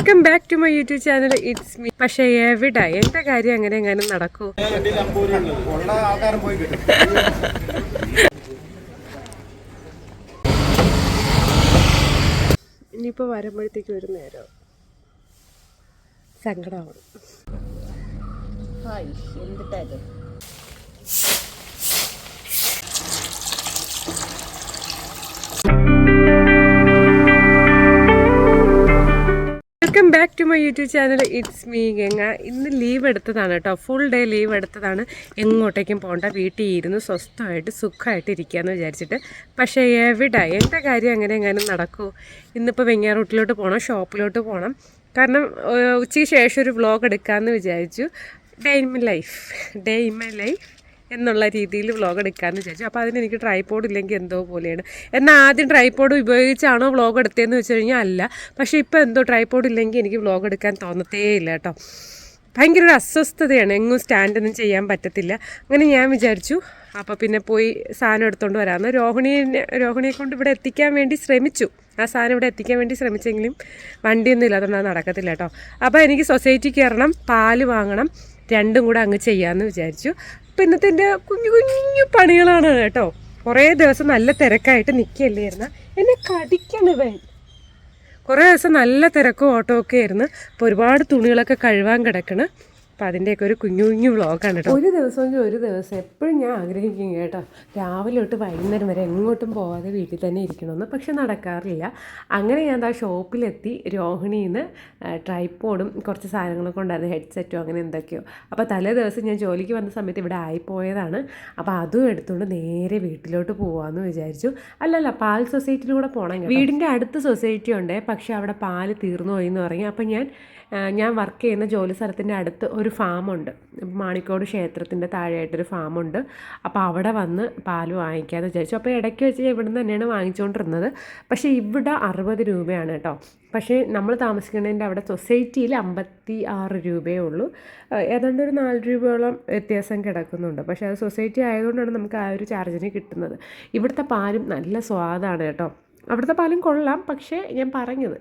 Welcome back to my YouTube channel. It's me. പക്ഷേ എവിടെ എൻ്റെ കാര്യം അങ്ങനെ എങ്ങനെ നടക്കൂ? ഇനിയിപ്പോൾ വരുമ്പോഴത്തേക്ക് ഒരു നേരം സങ്കടമാണ്. എന്തിട്ടായിരുന്നു welcome back to my YouTube channel. It's me Ganga. ഇന്ന് ലീവ് എടുത്തതാണ് കേട്ടോ, ഫുൾ ഡേ ലീവ് എടുത്തതാണ്. എങ്ങോട്ടേക്കും പോകണ്ട, വീട്ടിൽ ഇരുന്ന് സ്വസ്ഥമായിട്ട് സുഖമായിട്ട് ഇരിക്കുകയെന്ന് വിചാരിച്ചിട്ട്. പക്ഷേ എവിടെ എൻ്റെ കാര്യം അങ്ങനെ എങ്ങനെ നടക്കൂ? ഇന്നിപ്പോൾ വെങ്ങാറൂട്ടിലോട്ട് പോകണം, ഷോപ്പിലോട്ട് പോകണം. കാരണം ഉച്ചയ്ക്ക് ശേഷം ഒരു വ്ളോഗ് എടുക്കാമെന്ന് വിചാരിച്ചു. ഡേ ഇൻ മൈ ലൈഫ് എന്നുള്ള രീതിയിൽ വ്ളോഗ് എടുക്കാമെന്ന് വിചാരിച്ചു. അപ്പോൾ അതിനെനിക്ക് ട്രൈപോഡ് ഇല്ലെങ്കിൽ എന്തോ പോലെയാണ്. എന്നാൽ ആദ്യം ട്രൈപോഡ് ഉപയോഗിച്ചാണോ വ്ളോഗ് എടുത്തതെന്ന് വെച്ച് കഴിഞ്ഞാൽ അല്ല. പക്ഷേ ഇപ്പോൾ എന്തോ ട്രൈപോഡ് ഇല്ലെങ്കിൽ എനിക്ക് വ്ളോഗ് എടുക്കാൻ തോന്നത്തേ ഇല്ല കേട്ടോ. ഭയങ്കര ഒരു അസ്വസ്ഥതയാണ്, എങ്ങും സ്റ്റാൻഡൊന്നും ചെയ്യാൻ പറ്റത്തില്ല. അങ്ങനെ ഞാൻ വിചാരിച്ചു അപ്പോൾ പിന്നെ പോയി സാധനം എടുത്തുകൊണ്ട് വരാമെന്ന്. രോഹിണിയെ കൊണ്ട് ഇവിടെ എത്തിക്കാൻ വേണ്ടി ശ്രമിച്ചു. ആ സാധനം ഇവിടെ എത്തിക്കാൻ വേണ്ടി ശ്രമിച്ചെങ്കിലും വണ്ടിയൊന്നും ഇല്ലാത്തതുകൊണ്ട് അത് നടക്കത്തില്ല കേട്ടോ. അപ്പോൾ എനിക്ക് സൊസൈറ്റിക്ക് കയറണം, പാല് വാങ്ങണം, രണ്ടും കൂടെ അങ്ങ് ചെയ്യാമെന്ന് വിചാരിച്ചു. അപ്പോൾ ഇന്നത്തെ എൻ്റെ കുഞ്ഞു കുഞ്ഞു പണികളാണ് കേട്ടോ. കുറേ ദിവസം നല്ല തിരക്കായിട്ട് നിൽക്കുകയല്ലായിരുന്നു. എന്നെ കടിക്കണവൻ. കുറേ ദിവസം നല്ല തിരക്കും ഓട്ടോ ഒക്കെ ആയിരുന്നു. അപ്പോൾ ഒരുപാട് തുണികളൊക്കെ കഴുകാൻ കിടക്കണം. അപ്പോൾ അതിൻ്റെയൊക്കെ ഒരു കുഞ്ഞു കുഞ്ഞു വ്ളോഗാണ് കേട്ടോ. ഒരു ദിവസം എപ്പോഴും ഞാൻ ആഗ്രഹിക്കും കേട്ടോ, രാവിലെ തൊട്ട് വൈകുന്നേരം വരെ എങ്ങോട്ടും പോകാതെ വീട്ടിൽ തന്നെ ഇരിക്കണമെന്ന്. പക്ഷെ നടക്കാറില്ല. അങ്ങനെ ഞാൻ ആ ഷോപ്പിലെത്തി. രോഹിണിയിൽ നിന്ന് ട്രൈപോഡും കുറച്ച് സാധനങ്ങളൊക്കെ ഉണ്ടായിരുന്നു, ഹെഡ്സെറ്റും അങ്ങനെ എന്തൊക്കെയോ. അപ്പോൾ തലേ ദിവസം ഞാൻ ജോലിക്ക് വന്ന സമയത്ത് ഇവിടെ ആയിപ്പോയതാണ്. അപ്പോൾ അതും എടുത്തുകൊണ്ട് നേരെ വീട്ടിലോട്ട് പോകാമെന്ന് വിചാരിച്ചു. അല്ലല്ല, പാൽ സൊസൈറ്റിയിലൂടെ പോകണം. വീടിൻ്റെ അടുത്ത് സൊസൈറ്റി ഉണ്ട്, പക്ഷേ അവിടെ പാല് തീർന്നു പോയി എന്ന് പറയും. അപ്പോൾ ഞാൻ വർക്ക് ചെയ്യുന്ന ജോലി സ്ഥലത്തിൻ്റെ അടുത്ത് ഒരു ഫാമുണ്ട്, മാണിക്കോട് ക്ഷേത്രത്തിൻ്റെ താഴെയായിട്ടൊരു ഫാമുണ്ട്. അപ്പോൾ അവിടെ വന്ന് പാല് വാങ്ങിക്കാമെന്ന് വിചാരിച്ചു. അപ്പോൾ ഇടയ്ക്ക് വെച്ച് ഇവിടെ നിന്ന് തന്നെയാണ് വാങ്ങിച്ചുകൊണ്ടിരുന്നത്. പക്ഷേ ഇവിടെ 60 രൂപയാണ് കേട്ടോ. പക്ഷേ നമ്മൾ താമസിക്കുന്നതിൻ്റെ അവിടെ സൊസൈറ്റിയിൽ 56 രൂപയേ ഉള്ളൂ. ഏതാണ്ട് ഒരു 4 രൂപയോളം വ്യത്യാസം കിടക്കുന്നുണ്ട്. പക്ഷേ അത് സൊസൈറ്റി ആയതുകൊണ്ടാണ് നമുക്ക് ആ ഒരു ചാർജിന് കിട്ടുന്നത്. ഇവിടുത്തെ പാലും നല്ല സ്വാദാണ് കേട്ടോ. അവിടുത്തെ പാലും കൊള്ളാം. പക്ഷേ ഞാൻ പറഞ്ഞത്,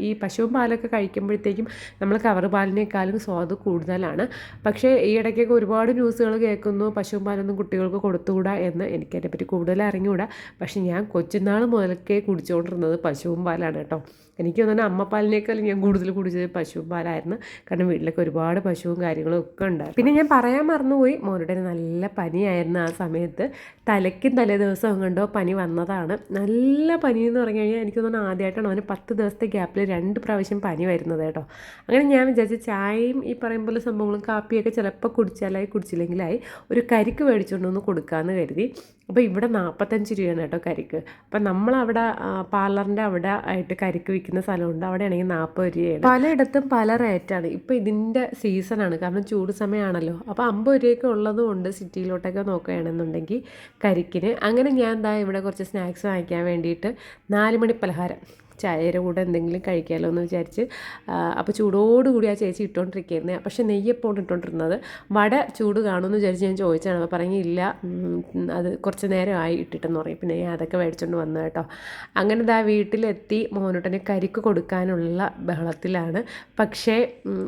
ഈ പശുവും പാലൊക്കെ കഴിക്കുമ്പോഴത്തേക്കും നമ്മൾ കവർ പാലിനേക്കാളും സ്വാദ് കൂടുതലാണ്. പക്ഷേ ഈ ഇടയ്ക്കൊക്കെ ഒരുപാട് ന്യൂസുകൾ കേൾക്കുന്നു, പശുവും പാലൊന്നും കുട്ടികൾക്ക് കൊടുത്തുകൂടാ എന്ന്. എനിക്കതിനെപ്പറ്റി കൂടുതൽ അറിഞ്ഞുകൂടാ. പക്ഷേ ഞാൻ കൊച്ചുനാൾ മുതലൊക്കെ കുടിച്ചുകൊണ്ടിരുന്നത് പശുവും പാലാണ് കേട്ടോ. എനിക്ക് തോന്നുന്നു അമ്മപ്പാലിനേക്കാളും ഞാൻ കൂടുതൽ കുടിച്ചത് പശുവും പാലായിരുന്നു. കാരണം വീട്ടിലൊക്കെ ഒരുപാട് പശുവും കാര്യങ്ങളും ഒക്കെ ഉണ്ടായിരുന്നു. പിന്നെ ഞാൻ പറയാൻ മറന്നുപോയി, മോനുടെ നല്ല പനിയായിരുന്നു ആ സമയത്ത്. തലയ്ക്കും തലേ ദിവസം കണ്ടോ പനി വന്നതാണ്. നല്ല പനി എന്ന് പറഞ്ഞു കഴിഞ്ഞാൽ എനിക്ക് തോന്നുന്നു ആദ്യമായിട്ടാണ് അവന് 10 ദിവസത്തെ ഗ്യാപ്പിൽ 2 പ്രാവശ്യം പനി വരുന്നത് കേട്ടോ. അങ്ങനെ ഞാൻ വിചാരിച്ചു ചായയും ഈ പറയും പോലെ സംഭവങ്ങളും കാപ്പിയൊക്കെ ചിലപ്പോൾ കുടിച്ചാലായി, കുടിച്ചില്ലെങ്കിലായി ഒരു കരിക്ക് മേടിച്ചുകൊണ്ടൊന്ന് കൊടുക്കാമെന്ന് കരുതി. അപ്പോൾ ഇവിടെ 45 രൂപയാണ് കേട്ടോ കരിക്ക്. അപ്പം നമ്മളവിടെ പാർലറിൻ്റെ അവിടെ ആയിട്ട് കരിക്ക് വിൽക്കുന്ന സ്ഥലമുണ്ട്, അവിടെയാണെങ്കിൽ 40 രൂപയാണ്. പലയിടത്തും പല റേറ്റാണ്. ഇപ്പോൾ ഇതിൻ്റെ സീസണാണ്, കാരണം ചൂട് സമയമാണല്ലോ. അപ്പോൾ 50 രൂപയൊക്കെ ഉള്ളതും ഉണ്ട് സിറ്റിയിലോട്ടൊക്കെ നോക്കുകയാണെന്നുണ്ടെങ്കിൽ കരിക്കിന്. അങ്ങനെ ഞാൻ എന്താ ഇവിടെ കുറച്ച് സ്നാക്സ് വാങ്ങിക്കാൻ വേണ്ടിയിട്ട് 4 മണി പലഹാരം ചായയുടെ കൂടെ എന്തെങ്കിലും കഴിക്കാമല്ലോ എന്ന് വിചാരിച്ച് അപ്പോൾ ചൂടോടുകൂടി ആ ചേച്ചി ഇട്ടുകൊണ്ടിരിക്കുന്നത്. പക്ഷേ നെയ്യപ്പമാണ് ഇട്ടുകൊണ്ടിരുന്നത്. വട ചൂട് കാണുമെന്ന് വിചാരിച്ച് ഞാൻ ചോദിച്ചാണ്. അപ്പോൾ പറഞ്ഞില്ല, അത് കുറച്ച് നേരമായി ഇട്ടിട്ടെന്ന് പറയും. പിന്നെ ഞാൻ അതൊക്കെ മേടിച്ചുകൊണ്ട് വന്നു കേട്ടോ. അങ്ങനെ ഇതാ വീട്ടിലെത്തി. മോനോട്ടനെ കരിക്ക് കൊടുക്കാനുള്ള ബഹളത്തിലാണ്. പക്ഷേ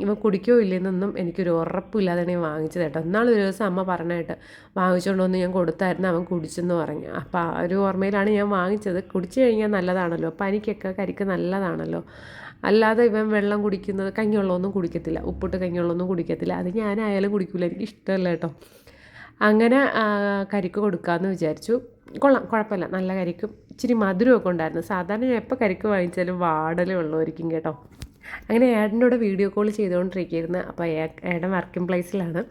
ഇവ കുടിക്കോ ഇല്ലെന്നൊന്നും എനിക്കൊരു ഉറപ്പില്ലാതാണ് ഞാൻ വാങ്ങിച്ചത് കേട്ടോ. എന്നാളൊരു ദിവസം അമ്മ പറഞ്ഞായിട്ട് വാങ്ങിച്ചുകൊണ്ട് വന്ന് ഞാൻ കൊടുത്തായിരുന്നു, അവൻ കുടിച്ചെന്ന് പറഞ്ഞു. അപ്പോൾ ആ ഒരു ഓർമ്മയിലാണ് ഞാൻ വാങ്ങിച്ചത്. കുടിച്ചു കഴിഞ്ഞാൽ നല്ലതാണല്ലോ, പനിക്കൊക്കെ കരിക്ക് നല്ലതാണല്ലോ. അല്ലാതെ ഇവൻ വെള്ളം കുടിക്കുന്നത്, കഞ്ഞിവെള്ളമൊന്നും കുടിക്കത്തില്ല, ഉപ്പിട്ട് കഞ്ഞിവെള്ളമൊന്നും കുടിക്കത്തില്ല. അത് ഞാനായാലും കുടിക്കില്ല, എനിക്ക് ഇഷ്ടമല്ല കേട്ടോ. അങ്ങനെ കരിക്ക് കൊടുക്കാമെന്ന് വിചാരിച്ചു. കൊള്ളാം, കുഴപ്പമില്ല, നല്ല കരിക്കും ഇച്ചിരി മധുരമൊക്കെ ഉണ്ടായിരുന്നു. സാധാരണ ഞാൻ എപ്പോൾ കരിക്ക് വാങ്ങിച്ചാലും വാടലേ ഉള്ളവരിക്കും കേട്ടോ. അങ്ങനെ ഏട്ടനോട് വീഡിയോ കോൾ ചെയ്തുകൊണ്ടിരിക്കുകയായിരുന്നു. അപ്പോൾ ഏട്ടൻ വർക്കിംഗ് പ്ലേസിലാണ്.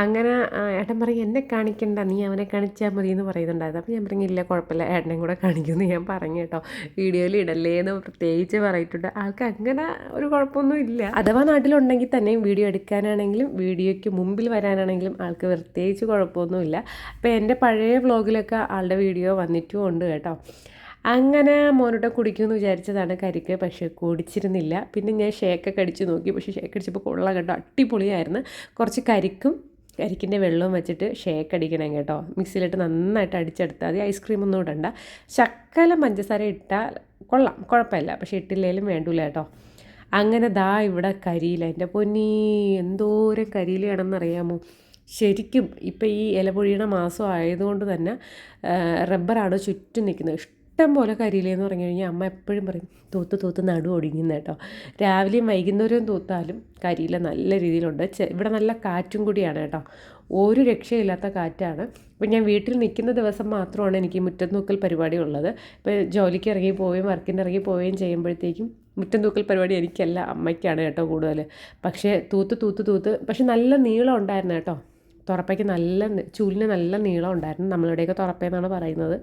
അങ്ങനെ ഏട്ടൻ പറയും എന്നെ കാണിക്കണ്ട, നീ അവനെ കാണിച്ചാൽ മതി എന്ന് പറയുന്നുണ്ടായിരുന്നു. അപ്പോൾ ഞാൻ പറഞ്ഞില്ല കുഴപ്പമില്ല, ഏട്ടനെയും കൂടെ കാണിക്കുമെന്ന് ഞാൻ പറഞ്ഞു കേട്ടോ. വീഡിയോയിൽ ഇടല്ലേ എന്ന് പ്രത്യേകിച്ച് പറഞ്ഞിട്ടുണ്ട്. ആൾക്ക് അങ്ങനെ ഒരു കുഴപ്പമൊന്നും ഇല്ല. അഥവാ നാട്ടിലുണ്ടെങ്കിൽ തന്നെയും വീഡിയോ എടുക്കാനാണെങ്കിലും വീഡിയോയ്ക്ക് മുമ്പിൽ വരാനാണെങ്കിലും ആൾക്ക് പ്രത്യേകിച്ച് കുഴപ്പമൊന്നുമില്ല. അപ്പോൾ എൻ്റെ പഴയ വ്ളോഗിലൊക്കെ ആളുടെ വീഡിയോ വന്നിട്ടും ഉണ്ട് കേട്ടോ. അങ്ങനെ മോനോട്ട് കുടിക്കുമെന്ന് വിചാരിച്ചതാണ് കരിക്ക്, പക്ഷേ കുടിച്ചിരുന്നില്ല. പിന്നെ ഞാൻ ഷേക്കൊക്കെ അടിച്ച് നോക്കി, പക്ഷേ ഷേക്ക് അടിച്ചപ്പോൾ കൊള്ളാം കേട്ടോ, അടിപൊളിയായിരുന്നു. കുറച്ച് കരിക്കിൻ്റെ വെള്ളവും വെച്ചിട്ട് ഷേക്ക് അടിക്കണം കേട്ടോ. മിക്സിയിലിട്ട് നന്നായിട്ട് അടിച്ചെടുത്താൽ മതി. ഐസ്ക്രീമൊന്നും ഇടണ്ട. ശക്കലം പഞ്ചസാര ഇട്ടാൽ കൊള്ളാം, കുഴപ്പമില്ല. പക്ഷേ ഇട്ടില്ലേലും വേണ്ടില്ല കേട്ടോ. അങ്ങനെ ദാ ഇവിടെ കരിയില, എൻ്റെ പൊന്നീ എന്തോരം കരിയിലയാണെന്നറിയാമോ. ശരിക്കും ഇപ്പം ഈ ഇല പൊഴിയണ മാസം ആയതുകൊണ്ട് തന്നെ റബ്ബറാണ് ചുറ്റും നിൽക്കുന്നത്. ഇഷ്ടം പോലെ കരിയിലെന്ന് പറഞ്ഞു കഴിഞ്ഞാൽ അമ്മ എപ്പോഴും പറയും തൂത്ത് തൂത്ത് നടു ഒടിങ്ങുന്ന കേട്ടോ. രാവിലെയും വൈകുന്നേരവും തൂത്താലും കരിയില നല്ല രീതിയിലുണ്ട്. ഇവിടെ നല്ല കാറ്റും കൂടിയാണ് കേട്ടോ, ഒരു രക്ഷയില്ലാത്ത കാറ്റാണ്. ഇപ്പം ഞാൻ വീട്ടിൽ നിൽക്കുന്ന ദിവസം മാത്രമാണ് എനിക്ക് മുറ്റം തൂക്കൽ പരിപാടി ഉള്ളത്. ഇപ്പോൾ ജോലിക്ക് ഇറങ്ങി പോവുകയും വർക്കിന് ഇറങ്ങി പോവുകയും ചെയ്യുമ്പോഴത്തേക്കും മുറ്റം തൂക്കൽ പരിപാടി എനിക്കല്ല, അമ്മയ്ക്കാണ് കേട്ടോ കൂടുതൽ. പക്ഷേ തൂത്ത് പക്ഷെ നല്ല നീളം ഉണ്ടായിരുന്നു കേട്ടോ. തുറപ്പയ്ക്ക് നല്ല ചൂലിന് നല്ല നീളം ഉണ്ടായിരുന്നു. നമ്മളിവിടെയൊക്കെ തുറപ്പയെന്നാണ് പറയുന്നത്.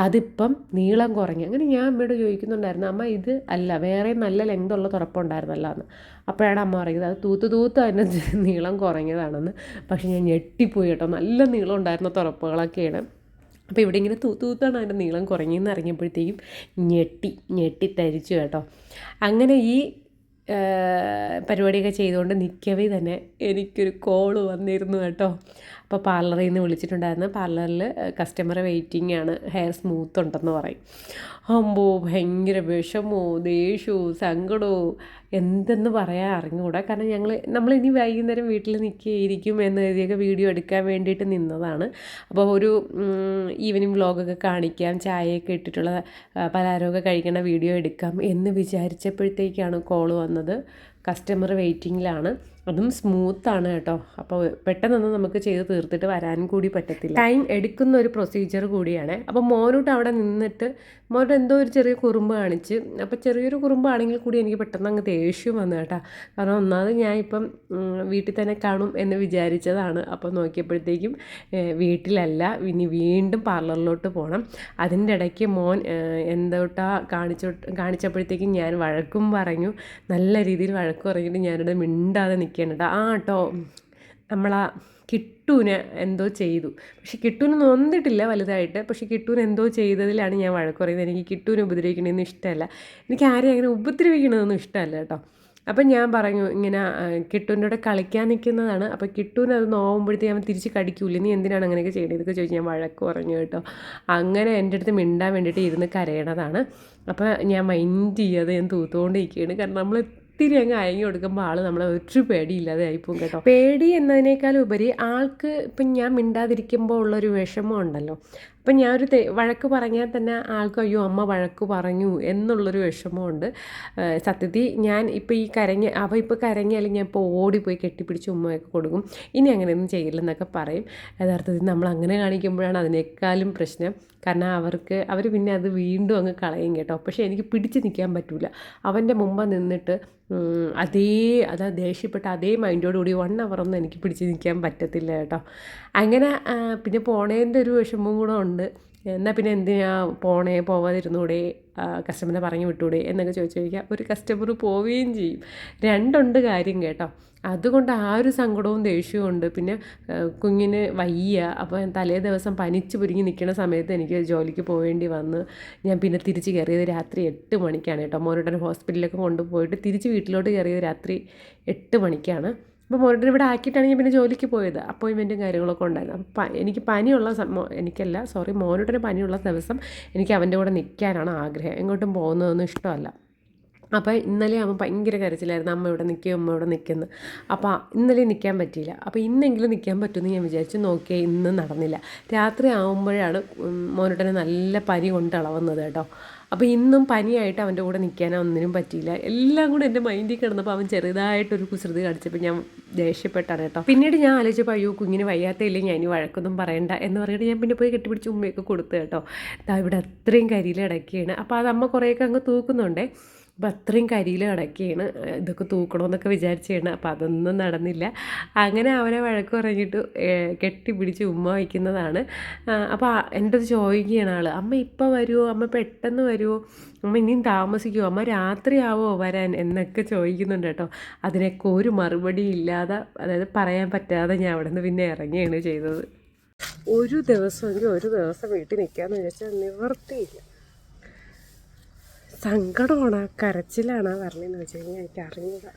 അതിപ്പം നീളം കുറഞ്ഞു. അങ്ങനെ ഞാൻ അമ്മയോട് ചോദിക്കുന്നുണ്ടായിരുന്നു, അമ്മ ഇത് അല്ല വേറെ നല്ല ലെങ്തുള്ള തുറപ്പുണ്ടായിരുന്നല്ലോ എന്ന്. അപ്പോഴാണ് അമ്മ പറയുന്നത് അത് തൂത്ത് അതിൻ്റെ നീളം കുറഞ്ഞതാണെന്ന്. പക്ഷെ ഞാൻ ഞെട്ടിപ്പോയി കേട്ടോ, നല്ല നീളം ഉണ്ടായിരുന്ന തുറപ്പുകളൊക്കെയാണ്. അപ്പോൾ ഇവിടെ ഇങ്ങനെ തൂത്താണ് അതിൻ്റെ നീളം കുറഞ്ഞെന്ന് അറിഞ്ഞപ്പോഴത്തേക്കും ഞെട്ടി തരിച്ചു കേട്ടോ. അങ്ങനെ ഈ പരിപാടിയൊക്കെ ചെയ്തുകൊണ്ട് നിൽക്കവേ തന്നെ എനിക്കൊരു കോള് വന്നിരുന്നു കേട്ടോ. അപ്പോൾ പാർലറിൽ നിന്ന് വിളിച്ചിട്ടുണ്ടായിരുന്നു. പാർലറിൽ കസ്റ്റമർ വെയിറ്റിംഗ് ആണ്, ഹെയർ സ്മൂത്ത് ഉണ്ടെന്ന് പറയും. അമ്പോ ഭയങ്കര വിഷമോ ദേഷ്യവും സങ്കടവും എന്തെന്ന് പറയാൻ അറിഞ്ഞുകൂടാ. കാരണം നമ്മളിനി വൈകുന്നേരം വീട്ടിൽ നിൽക്കുകയായിരിക്കും എന്ന് കരുതിയൊക്കെ വീഡിയോ എടുക്കാൻ വേണ്ടിയിട്ട് നിന്നതാണ്. അപ്പോൾ ഒരു ഈവനിങ് വ്ലോഗൊക്കെ കാണിക്കാം, ചായയൊക്കെ ഇട്ടിട്ടുള്ള പലഹാരമൊക്കെ കഴിക്കുന്ന വീഡിയോ എടുക്കാം എന്ന് വിചാരിച്ചപ്പോഴത്തേക്കാണ് കോള് വന്നത്. കസ്റ്റമർ വെയിറ്റിങ്ങിലാണ്, അതും സ്മൂത്താണ് കേട്ടോ. അപ്പോൾ പെട്ടെന്നൊന്നും നമുക്ക് ചെയ്ത് തീർത്തിട്ട് വരാൻ കൂടി പറ്റത്തില്ല, ടൈം എടുക്കുന്ന ഒരു പ്രൊസീജിയർ കൂടിയാണ്. അപ്പോൾ മോനോട്ട് അവിടെ നിന്നിട്ട് മോനോട്ട് എന്തോ ഒരു ചെറിയ കുറുമ്പ് കാണിച്ച്. അപ്പോൾ ചെറിയൊരു കുറുമ്പാണെങ്കിൽ കൂടി എനിക്ക് പെട്ടെന്ന് അങ്ങ് ദേഷ്യം വന്നു കേട്ടോ. കാരണം ഒന്നാമത് ഞാൻ ഇപ്പം വീട്ടിൽ തന്നെ കാണും എന്ന് വിചാരിച്ചതാണ്. അപ്പോൾ നോക്കിയപ്പോഴത്തേക്കും വീട്ടിലല്ല, ഇനി വീണ്ടും പാർലറിലോട്ട് പോകണം. അതിൻ്റെ ഇടയ്ക്ക് മോൻ എന്തോട്ടാ കാണിച്ചപ്പോഴത്തേക്കും ഞാൻ വഴക്കും പറഞ്ഞു, നല്ല രീതിയിൽ വഴക്ക് പറഞ്ഞിട്ട് ഞാനിവിടെ മിണ്ടാതെ നിൽക്കുകയാണ് കേട്ടോ. കേട്ടോ നമ്മളാ കിട്ടൂന് എന്തോ ചെയ്തു. പക്ഷെ കിട്ടൂന് നൊന്നിട്ടില്ല വലുതായിട്ട്. പക്ഷെ കിട്ടൂന് എന്തോ ചെയ്തതിലാണ് ഞാൻ വഴക്ക് പറയുന്നത്. എനിക്ക് കിട്ടൂനെ ഉപദ്രവിക്കണമെന്ന് ഇഷ്ടമല്ല, എനിക്ക് ആരെയും അങ്ങനെ ഉപദ്രവിക്കണമെന്നൊന്നും ഇഷ്ടമല്ല കേട്ടോ. അപ്പം ഞാൻ പറഞ്ഞു ഇങ്ങനെ കിട്ടൂൻ്റെ കൂടെ കളിക്കാൻ നിൽക്കുന്നതാണ്. അപ്പോൾ കിട്ടൂന് അത് നോവുമ്പോഴത്തേക്ക് അവൻ തിരിച്ച് കടിക്കൂല, നീ എന്തിനാണ് അങ്ങനെയൊക്കെ ചെയ്യണത് ഇതൊക്കെ ചോദിച്ച് ഞാൻ വഴക്ക് പറഞ്ഞു കേട്ടോ. അങ്ങനെ എൻ്റെ അടുത്ത് മിണ്ടാൻ വേണ്ടിയിട്ട് ഇരുന്ന് കരയണതാണ്. അപ്പോൾ ഞാൻ മൈൻഡ് ചെയ്യാതെ ഞാൻ തൂത്തുകൊണ്ടിരിക്കുകയാണ്. കാരണം നമ്മൾ ഇത്തിരി അങ്ങ് അയങ്ങി കൊടുക്കുമ്പോൾ ആൾ നമ്മളെ ഒരു പേടിയില്ലാതെ ആയിപ്പോവും കേട്ടോ. പേടി എന്നതിനേക്കാൾ ഉപരി ആൾക്ക് ഇപ്പം ഞാൻ മിണ്ടാതിരിക്കുമ്പോൾ ഉള്ളൊരു വിഷമം ഉണ്ടല്ലോ. അപ്പം ഞാനൊരു വഴക്ക് പറഞ്ഞാൽ തന്നെ ആൾക്ക് അയ്യോ അമ്മ വഴക്ക് പറഞ്ഞു എന്നുള്ളൊരു വിഷമമുണ്ട്. സത്യത്തിൽ ഞാൻ ഇപ്പോൾ ഈ അവ ഇപ്പോൾ കരഞ്ഞാലും ഞാൻ ഇപ്പോൾ ഓടിപ്പോയി കെട്ടിപ്പിടിച്ച് ഉമ്മയൊക്കെ കൊടുക്കും. ഇനി അങ്ങനെയൊന്നും ചെയ്യില്ലെന്നൊക്കെ പറയും. യഥാർത്ഥത്തിൽ നമ്മൾ അങ്ങനെ കാണിക്കുമ്പോഴാണ് അതിനേക്കാളും പ്രശ്നം. കാരണം അവർ പിന്നെ അത് വീണ്ടും അങ്ങ് കളയും കേട്ടോ. പക്ഷേ എനിക്ക് പിടിച്ച് നിൽക്കാൻ പറ്റില്ല. അവൻ്റെ മുമ്പ് നിന്നിട്ട് അതാ ദേഷ്യപ്പെട്ട അതേ മൈൻഡോടുകൂടി 1 hour ഒന്നും എനിക്ക് പിടിച്ച് നിൽക്കാൻ പറ്റത്തില്ല കേട്ടോ. അങ്ങനെ പിന്നെ പോണേൻ്റെ ഒരു വിഷമവും കൂടെ ഉണ്ട്. എന്നാൽ പിന്നെ എന്തിനാ പോവാതിരുന്നൂടെ, കസ്റ്റമറിനെ പറഞ്ഞു വിട്ടൂടെ എന്നൊക്കെ ചോദിച്ചാൽ ഒരു കസ്റ്റമർ പോവുകയും ചെയ്യും. രണ്ടുണ്ട് കാര്യം കേട്ടോ. അതുകൊണ്ട് ആ ഒരു സങ്കടവും ദേഷ്യവും ഉണ്ട്. പിന്നെ കുഞ്ഞിന് വയ്യ. അപ്പോൾ തലേ ദിവസം പനിച്ച് പുരുങ്ങി നിൽക്കുന്ന സമയത്ത് എനിക്ക് ജോലിക്ക് പോവേണ്ടി വന്ന് ഞാൻ പിന്നെ തിരിച്ച് കയറിയത് രാത്രി 8 മണിക്കാണ് കേട്ടോ. മോനോട്ടനെ ഹോസ്പിറ്റലിലൊക്കെ കൊണ്ടുപോയിട്ട് തിരിച്ച് വീട്ടിലോട്ട് കയറിയത് രാത്രി 8 മണിക്കാണ്. അപ്പോൾ മോനോട്ടനെ ഇവിടെ ആക്കിയിട്ടാണ് ഞാൻ പിന്നെ ജോലിക്ക് പോയത്. അപ്പോയിൻമെൻറ്റും കാര്യങ്ങളൊക്കെ ഉണ്ടായിരുന്നു. അപ്പോൾ എനിക്ക് മോനോട്ടന് പനിയുള്ള ദിവസം എനിക്ക് അവൻ്റെ കൂടെ നിൽക്കാനാണ് ആഗ്രഹം. എങ്ങോട്ടും പോകുന്നതൊന്നും ഇഷ്ടമല്ല. അപ്പോൾ ഇന്നലെ അവൻ ഭയങ്കര കരച്ചിലായിരുന്നു, അമ്മ ഇവിടെ നിൽക്കുന്നു. അപ്പോൾ ഇന്നലെ നിൽക്കാൻ പറ്റിയില്ല. അപ്പോൾ ഇന്നെങ്കിലും നിൽക്കാൻ പറ്റുമെന്ന് ഞാൻ വിചാരിച്ചു. നോക്കിയാൽ ഇന്ന് നടന്നില്ല. രാത്രി ആകുമ്പോഴാണ് മോനോട്ടനെ നല്ല പനി കൊണ്ട് ഇളവുന്നത് കേട്ടോ. അപ്പോൾ ഇന്നും പനിയായിട്ട് അവൻ്റെ കൂടെ നിൽക്കാനോ ഒന്നിനും പറ്റിയില്ല. എല്ലാം കൂടെ എൻ്റെ മൈൻഡിൽ കിടന്നപ്പോൾ അവൻ ചെറുതായിട്ടൊരു കുസൃതി കാണിച്ചപ്പോൾ ഞാൻ ദേഷ്യപ്പെട്ടാണ് കേട്ടോ. പിന്നീട് ഞാൻ ആലോചിച്ചപ്പോൾ അയ്യോ കുഞ്ഞിന് വയ്യാത്തയില്ലേ, ഞാൻ ഇനി വഴക്കൊന്നും പറയണ്ട എന്ന് പറഞ്ഞിട്ട് ഞാൻ പിന്നെ പോയി കെട്ടിപ്പിടിച്ച് ഉമ്മയൊക്കെ കൊടുത്തു കേട്ടോ. ഇവിടെ അത്രയും കരിയിൽ ഇടയ്ക്കാണ്. അപ്പോൾ അത് അമ്മ കുറേയൊക്കെ അങ്ങ് തൂക്കുന്നുണ്ടേ. അപ്പോൾ അത്രയും കരിയിൽ കിടക്കുകയാണ്, ഇതൊക്കെ തൂക്കണമെന്നൊക്കെ വിചാരിച്ചാണ്. അപ്പോൾ അതൊന്നും നടന്നില്ല. അങ്ങനെ അവരെ വഴക്ക് പറഞ്ഞിട്ട് കെട്ടിപ്പിടിച്ച് ഉമ്മ വയ്ക്കുന്നതാണ്. അപ്പോൾ എൻ്റെ അടുത്ത് ചോദിക്കുകയാണ് ആൾ, അമ്മ ഇപ്പോൾ വരുമോ, അമ്മ പെട്ടെന്ന് വരുമോ, അമ്മ ഇനിയും താമസിക്കുമോ, അമ്മ രാത്രിയാവോ വരാൻ എന്നൊക്കെ ചോദിക്കുന്നുണ്ട് കേട്ടോ. അതിനൊക്കെ ഒരു മറുപടി ഇല്ലാതെ, അതായത് പറയാൻ പറ്റാതെ ഞാൻ അവിടെ നിന്ന് പിന്നെ ഇറങ്ങുകയാണ് ചെയ്തത്. ഒരു ദിവസം വീട്ടിൽ നിൽക്കാമെന്ന് വിചാരിച്ചാൽ നിവർത്തിയില്ല. സങ്കടമാണ്, കരച്ചിലാണ് പറഞ്ഞതെന്ന് വെച്ച് കഴിഞ്ഞാൽ എനിക്ക് അറിഞ്ഞില്ല.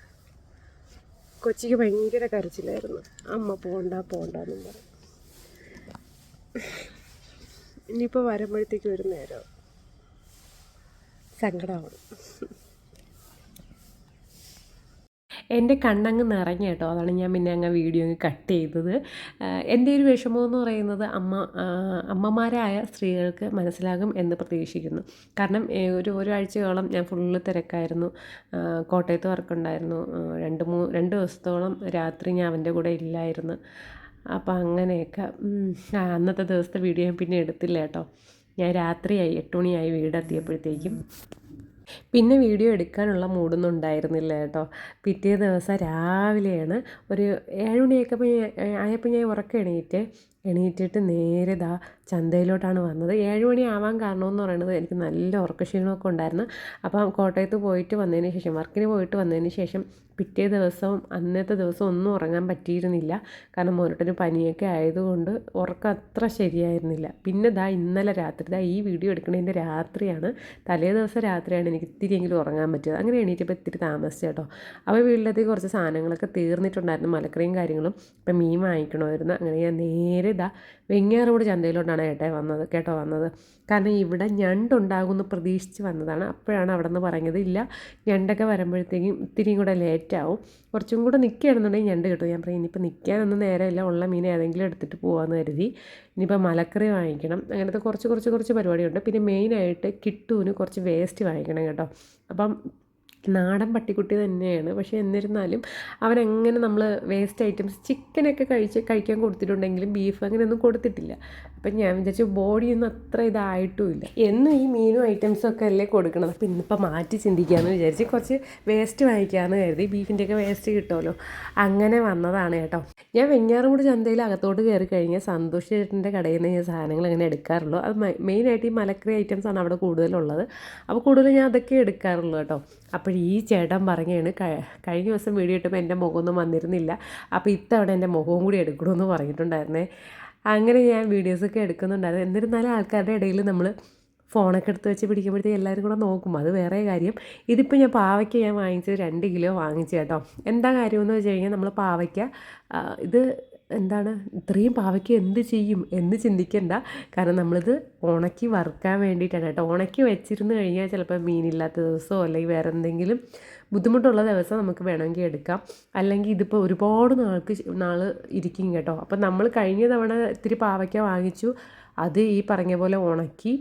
കൊച്ചിക്ക് ഭയങ്കര കരച്ചിലായിരുന്നു, അമ്മ പോണ്ടെന്നും പറയും. ഇനിയിപ്പോൾ വരുമ്പോഴത്തേക്ക് ഒരു നേരം സങ്കടമാണ്. എൻ്റെ കണ്ണങ്ങ് നിറഞ്ഞ കേട്ടോ, അതാണ് ഞാൻ പിന്നെ അങ്ങ് വീഡിയോ അങ്ങ് കട്ട് ചെയ്തത്. എൻ്റെ ഒരു വിഷമം എന്ന് പറയുന്നത് അമ്മമാരായ സ്ത്രീകൾക്ക് മനസ്സിലാകും എന്ന് പ്രതീക്ഷിക്കുന്നു. കാരണം ഒരാഴ്ചയോളം ഞാൻ ഫുള്ള് തിരക്കായിരുന്നു. കോട്ടയത്ത് വർക്കുണ്ടായിരുന്നു. 2 ദിവസത്തോളം രാത്രി ഞാൻ അവൻ്റെ കൂടെ ഇല്ലായിരുന്നു. അപ്പോൾ അങ്ങനെയൊക്കെ അന്നത്തെ ദിവസത്തെ വീഡിയോ ഞാൻ പിന്നെ എടുത്തില്ല കേട്ടോ. ഞാൻ രാത്രിയായി 8 മണിയായി വീടെത്തിയപ്പോഴത്തേക്കും. പിന്നെ വീഡിയോ എടുക്കാനുള്ള മൂഡൊന്നും ഉണ്ടായിരുന്നില്ല കേട്ടോ. പിറ്റേ ദിവസം രാവിലെയാണ് ഒരു 7 മണിയൊക്കെ ആയപ്പോൾ ഞാൻ ഉറക്കം എണീറ്റിട്ട് നേരെ ചന്തയിലോട്ടാണ് വന്നത്. 7 മണി ആവാൻ കാരണമെന്ന് പറയുന്നത് എനിക്ക് നല്ല ഉറക്കക്ഷീണമൊക്കെ ഉണ്ടായിരുന്നു. അപ്പം കോട്ടയത്ത് പോയിട്ട് വന്നതിന് ശേഷം, വർക്കിന് പോയിട്ട് വന്നതിന് ശേഷം പിറ്റേ ദിവസവും അന്നത്തെ ദിവസം ഒന്നും ഉറങ്ങാൻ പറ്റിയിരുന്നില്ല. കാരണം മോനോട്ടൊരു പനിയൊക്കെ ആയതുകൊണ്ട് ഉറക്കം അത്ര ശരിയായിരുന്നില്ല. പിന്നെ ഇന്നലെ രാത്രി ഈ വീഡിയോ എടുക്കുന്നതിൻ്റെ രാത്രിയാണ്, തലേ ദിവസം രാത്രിയാണ് എനിക്ക് ഇത്തിരിയെങ്കിലും ഉറങ്ങാൻ പറ്റിയത്. അങ്ങനെ എണീറ്റപ്പോൾ ഇത്തിരി താമസിച്ചു കേട്ടോ. അപ്പോൾ വീട്ടിലത്തേക്ക് കുറച്ച് സാധനങ്ങളൊക്കെ തീർന്നിട്ടുണ്ടായിരുന്നു, മലക്കറിയും കാര്യങ്ങളും. ഇപ്പം മീൻ വാങ്ങിക്കണമായിരുന്നു. അങ്ങനെ ഞാൻ നേരെ വെങ്ങാറോട് ചന്തയിലോട്ടാണ് കേട്ടോ വന്നത്. കാരണം ഇവിടെ ഞണ്ടുണ്ടാകുമെന്ന് പ്രതീക്ഷിച്ച് വന്നതാണ്. അപ്പോഴാണ് അവിടെ നിന്ന് പറഞ്ഞത് ഇല്ല, ഞണ്ടൊക്കെ വരുമ്പോഴത്തേക്കും ഇത്തിരിയും കൂടെ ലേറ്റാവും, കുറച്ചും കൂടെ നിൽക്കുകയാണെന്നുണ്ടെങ്കിൽ ഞണ്ട് കിട്ടും. ഞാൻ പറയും ഇനിയിപ്പോൾ നിൽക്കാനൊന്നും നേരമില്ല, ഉള്ള മീൻ ഏതെങ്കിലും എടുത്തിട്ട് പോകാമെന്ന് കരുതി. ഇനിയിപ്പോൾ മലക്കറി വാങ്ങിക്കണം, അങ്ങനത്തെ കുറച്ച് പരിപാടിയുണ്ട്. പിന്നെ മെയിനായിട്ട് കിട്ടുവിന് കുറച്ച് വേസ്റ്റ് വാങ്ങിക്കണം കേട്ടോ. അപ്പം നാടൻ പട്ടിക്കുട്ടി തന്നെയാണ്, പക്ഷേ എന്നിരുന്നാലും അവനെങ്ങനെ നമ്മൾ വേസ്റ്റ് ഐറ്റംസ് ചിക്കനൊക്കെ കഴിക്കാൻ കൊടുത്തിട്ടുണ്ടെങ്കിലും ബീഫ് അങ്ങനെയൊന്നും കൊടുത്തിട്ടില്ല. അപ്പം ഞാൻ വിചാരിച്ചു ബോഡിയൊന്നും അത്ര ഇതായിട്ടുമില്ല, എന്നും ഈ മീനും ഐറ്റംസൊക്കെ അല്ലേ കൊടുക്കണത്. അപ്പം ഇന്നിപ്പോൾ മാറ്റി ചിന്തിക്കാമെന്ന് വിചാരിച്ച് കുറച്ച് വേസ്റ്റ് വാങ്ങിക്കാമെന്ന് കരുതി. ബീഫിൻ്റെയൊക്കെ വേസ്റ്റ് കിട്ടുമല്ലോ, അങ്ങനെ വന്നതാണ് കേട്ടോ. ഞാൻ വെഞ്ഞാറമൂട് ചന്തയിൽ അകത്തോട്ട് കയറി കഴിഞ്ഞാൽ സന്തോഷ് ചേട്ടൻ്റെ കടയിൽ നിന്ന് ഞാൻ സാധനങ്ങൾ അങ്ങനെ എടുക്കാറുള്ളൂ. അത് മെയിനായിട്ട് ഈ മലക്കറി ഐറ്റംസാണ് അവിടെ കൂടുതലുള്ളത്. അപ്പോൾ കൂടുതൽ ഞാൻ അതൊക്കെ എടുക്കാറുള്ളൂ കേട്ടോ. അപ്പോൾ ഈ ചേട്ടൻ പറഞ്ഞാണ് കഴിഞ്ഞ ദിവസം വീഡിയോ ഇട്ടപ്പോൾ എൻ്റെ മുഖമൊന്നും വന്നിരുന്നില്ല, അപ്പോൾ ഇത്തവണ എൻ്റെ മുഖവും കൂടി എടുക്കണമെന്ന് പറഞ്ഞിട്ടുണ്ടായിരുന്നേ. അങ്ങനെ ഞാൻ വീഡിയോസൊക്കെ എടുക്കുന്നുണ്ടായിരുന്നു. എന്നിരുന്നാലും ആൾക്കാരുടെ ഇടയിൽ നമ്മൾ ഫോണൊക്കെ എടുത്ത് വെച്ച് പിടിക്കുമ്പോഴത്തേക്ക് എല്ലാവരും കൂടെ നോക്കും, അത് വേറെ കാര്യം. ഇതിപ്പോൾ ഞാൻ പാവയ്ക്ക വാങ്ങിച്ചത് 2 കിലോ വാങ്ങിച്ചു കേട്ടോ. എന്താ കാര്യമെന്ന് വെച്ച് കഴിഞ്ഞാൽ നമ്മൾ പാവയ്ക്ക ഇത് എന്താണ് ഇത്രയും പാവയ്ക്ക് എന്ത് ചെയ്യും എന്ന് ചിന്തിക്കണ്ട. കാരണം നമ്മളിത് ഉണക്കി വറുക്കാൻ വേണ്ടിയിട്ടാണ് കേട്ടോ. ഉണക്കി വെച്ചിരുന്ന് കഴിഞ്ഞാൽ ചിലപ്പോൾ മീനില്ലാത്ത ദിവസമോ അല്ലെങ്കിൽ വേറെ എന്തെങ്കിലും ബുദ്ധിമുട്ടുള്ള ദിവസം നമുക്ക് വേണമെങ്കിൽ എടുക്കാം. അല്ലെങ്കിൽ ഇതിപ്പോൾ ഒരുപാട് നാൾ ഇരിക്കും കേട്ടോ. അപ്പം നമ്മൾ കഴിഞ്ഞ തവണ ഇത്തിരി പാവയ്ക്ക വാങ്ങിച്ചു, അത് ഈ പറഞ്ഞ പോലെ ഉണക്കി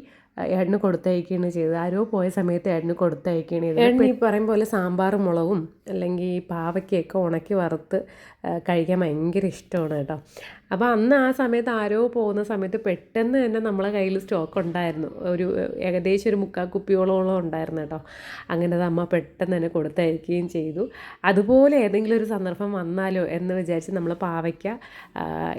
ഏട്ടന് കൊടുത്തയക്കുകയാണ് ചെയ്തത്. ആരോ പോയ സമയത്ത് ഏട്ടന് കൊടുത്തയക്കുകയാണ് ചെയ്തത്. ഏട്ടന് ഈ പറയും പോലെ സാമ്പാർ മുളകും അല്ലെങ്കിൽ പാവയ്ക്കൊക്കെ ഉണക്കി വറുത്ത് കഴിക്കാൻ ഭയങ്കര ഇഷ്ടമാണ് കേട്ടോ. അപ്പോൾ അന്ന് ആ സമയത്ത് ആരോ പോകുന്ന സമയത്ത് പെട്ടെന്ന് തന്നെ നമ്മളെ കയ്യിൽ സ്റ്റോക്ക് ഉണ്ടായിരുന്നു, ഏകദേശം ഒരു 3/4 കുപ്പിയോളം ഉണ്ടായിരുന്നു കേട്ടോ. അങ്ങനെ അത് അമ്മ പെട്ടെന്ന് തന്നെ കൊടുത്തയക്കുകയും ചെയ്തു. അതുപോലെ ഏതെങ്കിലും ഒരു സന്ദർഭം വന്നാലോ എന്ന് വിചാരിച്ച് നമ്മൾ പാവയ്ക്ക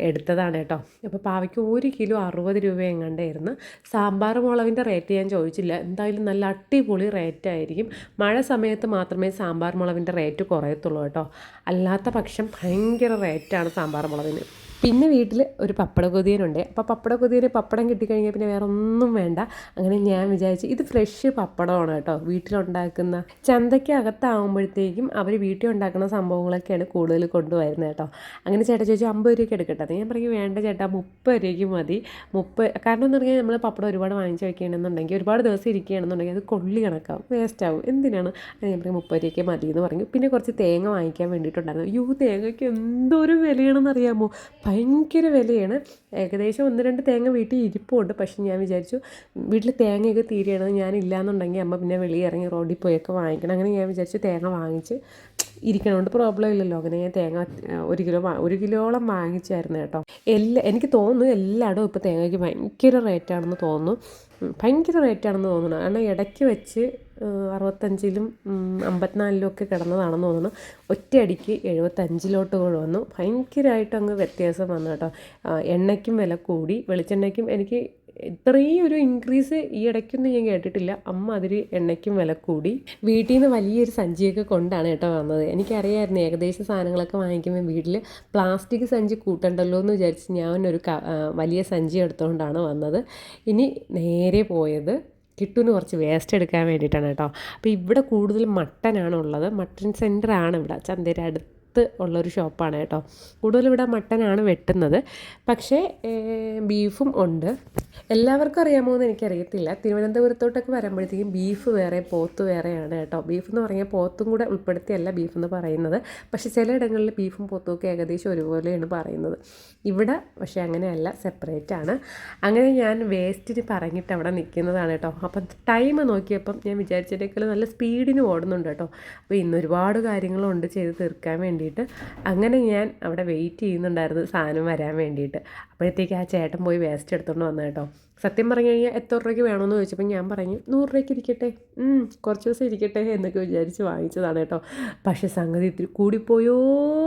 എടുത്തതാണ് കേട്ടോ. അപ്പോൾ പാവയ്ക്ക് 1 കിലോ 60 രൂപ എങ്ങാണ്ടായിരുന്നു. സാമ്പാർ മുളകിൻ്റെ റേറ്റ് ഞാൻ ചോദിച്ചില്ല, എന്തായാലും നല്ല അടിപൊളി റേറ്റായിരിക്കും. മഴ സമയത്ത് മാത്രമേ സാമ്പാർ മുളകിൻ്റെ റേറ്റ് കുറയത്തുള്ളൂ കേട്ടോ, അല്ലാത്ത പക്ഷം ഭയങ്കര റേറ്റാണ് സാമ്പാർ മുളകിന്. പിന്നെ വീട്ടിൽ ഒരു പപ്പട കൊതിയനുണ്ട്. അപ്പോൾ പപ്പട കൊതിയന് പപ്പടം കിട്ടിക്കഴിഞ്ഞാൽ പിന്നെ വേറെ ഒന്നും വേണ്ട. അങ്ങനെ ഞാൻ വിചാരിച്ചു ഇത് ഫ്രഷ് പപ്പടമാണ് കേട്ടോ, വീട്ടിലുണ്ടാക്കുന്ന. ചന്തയ്ക്ക് അകത്താകുമ്പോഴത്തേക്കും അവർ വീട്ടിൽ ഉണ്ടാക്കുന്ന സംഭവങ്ങളൊക്കെയാണ് കൂടുതൽ കൊണ്ടുവരുന്നത് കേട്ടോ. അങ്ങനെ ചേട്ടാ ചോദിച്ചു 50 രൂപയ്ക്ക് എടുക്കട്ടെ. അത് ഞാൻ പറയും വേണ്ട ചേട്ടാ 30 രൂപയ്ക്ക് മതി. കാരണം എന്ന് പറഞ്ഞാൽ നമ്മൾ പപ്പടം ഒരുപാട് വാങ്ങിച്ച് വയ്ക്കുകയാണെന്നുണ്ടെങ്കിൽ ഒരുപാട് ദിവസം ഇരിക്കുകയാണെന്നുണ്ടെങ്കിൽ അത് കൊള്ളി കണക്കാവും, വേസ്റ്റ് ആവും. എന്തിനാണ് ഞാൻ പറയും 30 രൂപയ്ക്ക് മതി എന്ന് പറഞ്ഞു. പിന്നെ കുറച്ച് തേങ്ങ വാങ്ങിക്കാൻ വേണ്ടിയിട്ടുണ്ടായിരുന്നു. തേങ്ങയ്ക്ക് എന്തോരം വിലയാണെന്നറിയാമോ, ഭയങ്കര വിലയാണ്. ഏകദേശം 1-2 തേങ്ങ വീട്ടിൽ ഇരിപ്പുണ്ട്. പക്ഷെ ഞാൻ വിചാരിച്ചു വീട്ടിൽ തേങ്ങയൊക്കെ തീരെയാണ്, ഞാനില്ലാന്നുണ്ടെങ്കിൽ അമ്മ പിന്നെ വെളിയിൽ ഇറങ്ങി റോഡിൽ പോയൊക്കെ വാങ്ങിക്കണം. അങ്ങനെ ഞാൻ വിചാരിച്ചു തേങ്ങ വാങ്ങിച്ച് ഇരിക്കണോണ്ട് പ്രോബ്ലം ഇല്ലല്ലോ. അങ്ങനെ ഞാൻ തേങ്ങ 1 കിലോളം വാങ്ങിച്ചായിരുന്നു കേട്ടോ. എനിക്ക് തോന്നുന്നു എല്ലായിടും ഇപ്പോൾ തേങ്ങയ്ക്ക് ഭയങ്കര റേറ്റാണെന്ന് തോന്നുന്നു, കാരണം ഇടയ്ക്ക് വെച്ച് 65-ലും 54-ലും ഒക്കെ കിടന്നതാണെന്ന് തോന്നുന്നു. ഒറ്റയടിക്ക് 75-ലോട്ട് വന്നു. ഭയങ്കരമായിട്ട് അങ്ങ് വ്യത്യാസം വന്നു കേട്ടോ. എണ്ണയ്ക്കും വില കൂടി, വെളിച്ചെണ്ണയ്ക്കും. എനിക്ക് ഇത്രയും ഒരു ഇൻക്രീസ് ഈ ഇടയ്ക്കൊന്നും ഞാൻ കേട്ടിട്ടില്ല. അമ്മ അതിൽ എണ്ണയ്ക്കും വില കൂടി. വീട്ടിൽ നിന്ന് വലിയൊരു സഞ്ചിയൊക്കെ കൊണ്ടാണ് കേട്ടോ വന്നത്. എനിക്കറിയാമായിരുന്നു ഏകദേശം സാധനങ്ങളൊക്കെ വാങ്ങിക്കുമ്പോൾ വീട്ടിൽ പ്ലാസ്റ്റിക് സഞ്ചി കൂട്ടണ്ടല്ലോ എന്ന് വിചാരിച്ച് ഞാനൊരു വലിയ സഞ്ചി എടുത്തുകൊണ്ടാണ് വന്നത്. ഇനി നേരെ പോയത് കിട്ടുവിന് കുറച്ച് വേസ്റ്റ് എടുക്കാൻ വേണ്ടിയിട്ടാണ് കേട്ടോ. അപ്പോൾ ഇവിടെ കൂടുതൽ മട്ടനാണ് ഉള്ളത്. മട്ടൻ സെൻ്ററാണ് ഇവിടെ ചന്തയുടെ ഉള്ളൊരു ഷോപ്പാണ് കേട്ടോ. കൂടുതലും ഇവിടെ മട്ടനാണ് വെട്ടുന്നത്, പക്ഷേ ബീഫും ഉണ്ട്. എല്ലാവർക്കും അറിയാമോ എന്ന് എനിക്കറിയത്തില്ല. തിരുവനന്തപുരത്തോട്ടൊക്കെ വരുമ്പോഴത്തേക്കും ബീഫ് വേറെ പോത്ത് വേറെയാണ് കേട്ടോ. ബീഫ് എന്ന് പറഞ്ഞാൽ പോത്തും കൂടെ ഉൾപ്പെടുത്തിയല്ല ബീഫ് എന്ന് പറയുന്നത്. പക്ഷേ ചിലയിടങ്ങളിൽ ബീഫും പോത്തും ഒക്കെ ഏകദേശം ഒരുപോലെയാണ് പറയുന്നത്. ഇവിടെ പക്ഷേ അങ്ങനെയല്ല, സെപ്പറേറ്റ് ആണ്. അങ്ങനെ ഞാൻ വേസ്റ്റിന് പറഞ്ഞിട്ട് അവിടെ നിൽക്കുന്നതാണ് കേട്ടോ. അപ്പം ടൈം നോക്കിയപ്പം ഞാൻ വിചാരിച്ചതിനേക്കാൾ നല്ല സ്പീഡിന് ഓടുന്നുണ്ട് കേട്ടോ. അപ്പോൾ ഇന്ന് ഒരുപാട് കാര്യങ്ങളുണ്ട് ചെയ്ത് തീർക്കാൻ വേണ്ടിയിട്ട്. അങ്ങനെ ഞാൻ അവിടെ വെയിറ്റ് ചെയ്യുന്നുണ്ടായിരുന്നു സാധനം വരാൻ വേണ്ടിയിട്ട്. അപ്പോഴത്തേക്ക് ആ ചേട്ടൻ പോയി വേസ്റ്റ് എടുത്തുകൊണ്ട് വന്നു കേട്ടോ. സത്യം പറഞ്ഞു കഴിഞ്ഞാൽ എത്ര രൂപയ്ക്ക് വേണമെന്ന് ചോദിച്ചപ്പോൾ ഞാൻ പറഞ്ഞു 100 രൂപയ്ക്ക് ഇരിക്കട്ടെ, കുറച്ച് ദിവസം ഇരിക്കട്ടെ എന്നൊക്കെ വിചാരിച്ച് വാങ്ങിച്ചതാണ് കേട്ടോ. പക്ഷേ സംഗതി ഇത്തിരി കൂടിപ്പോയോ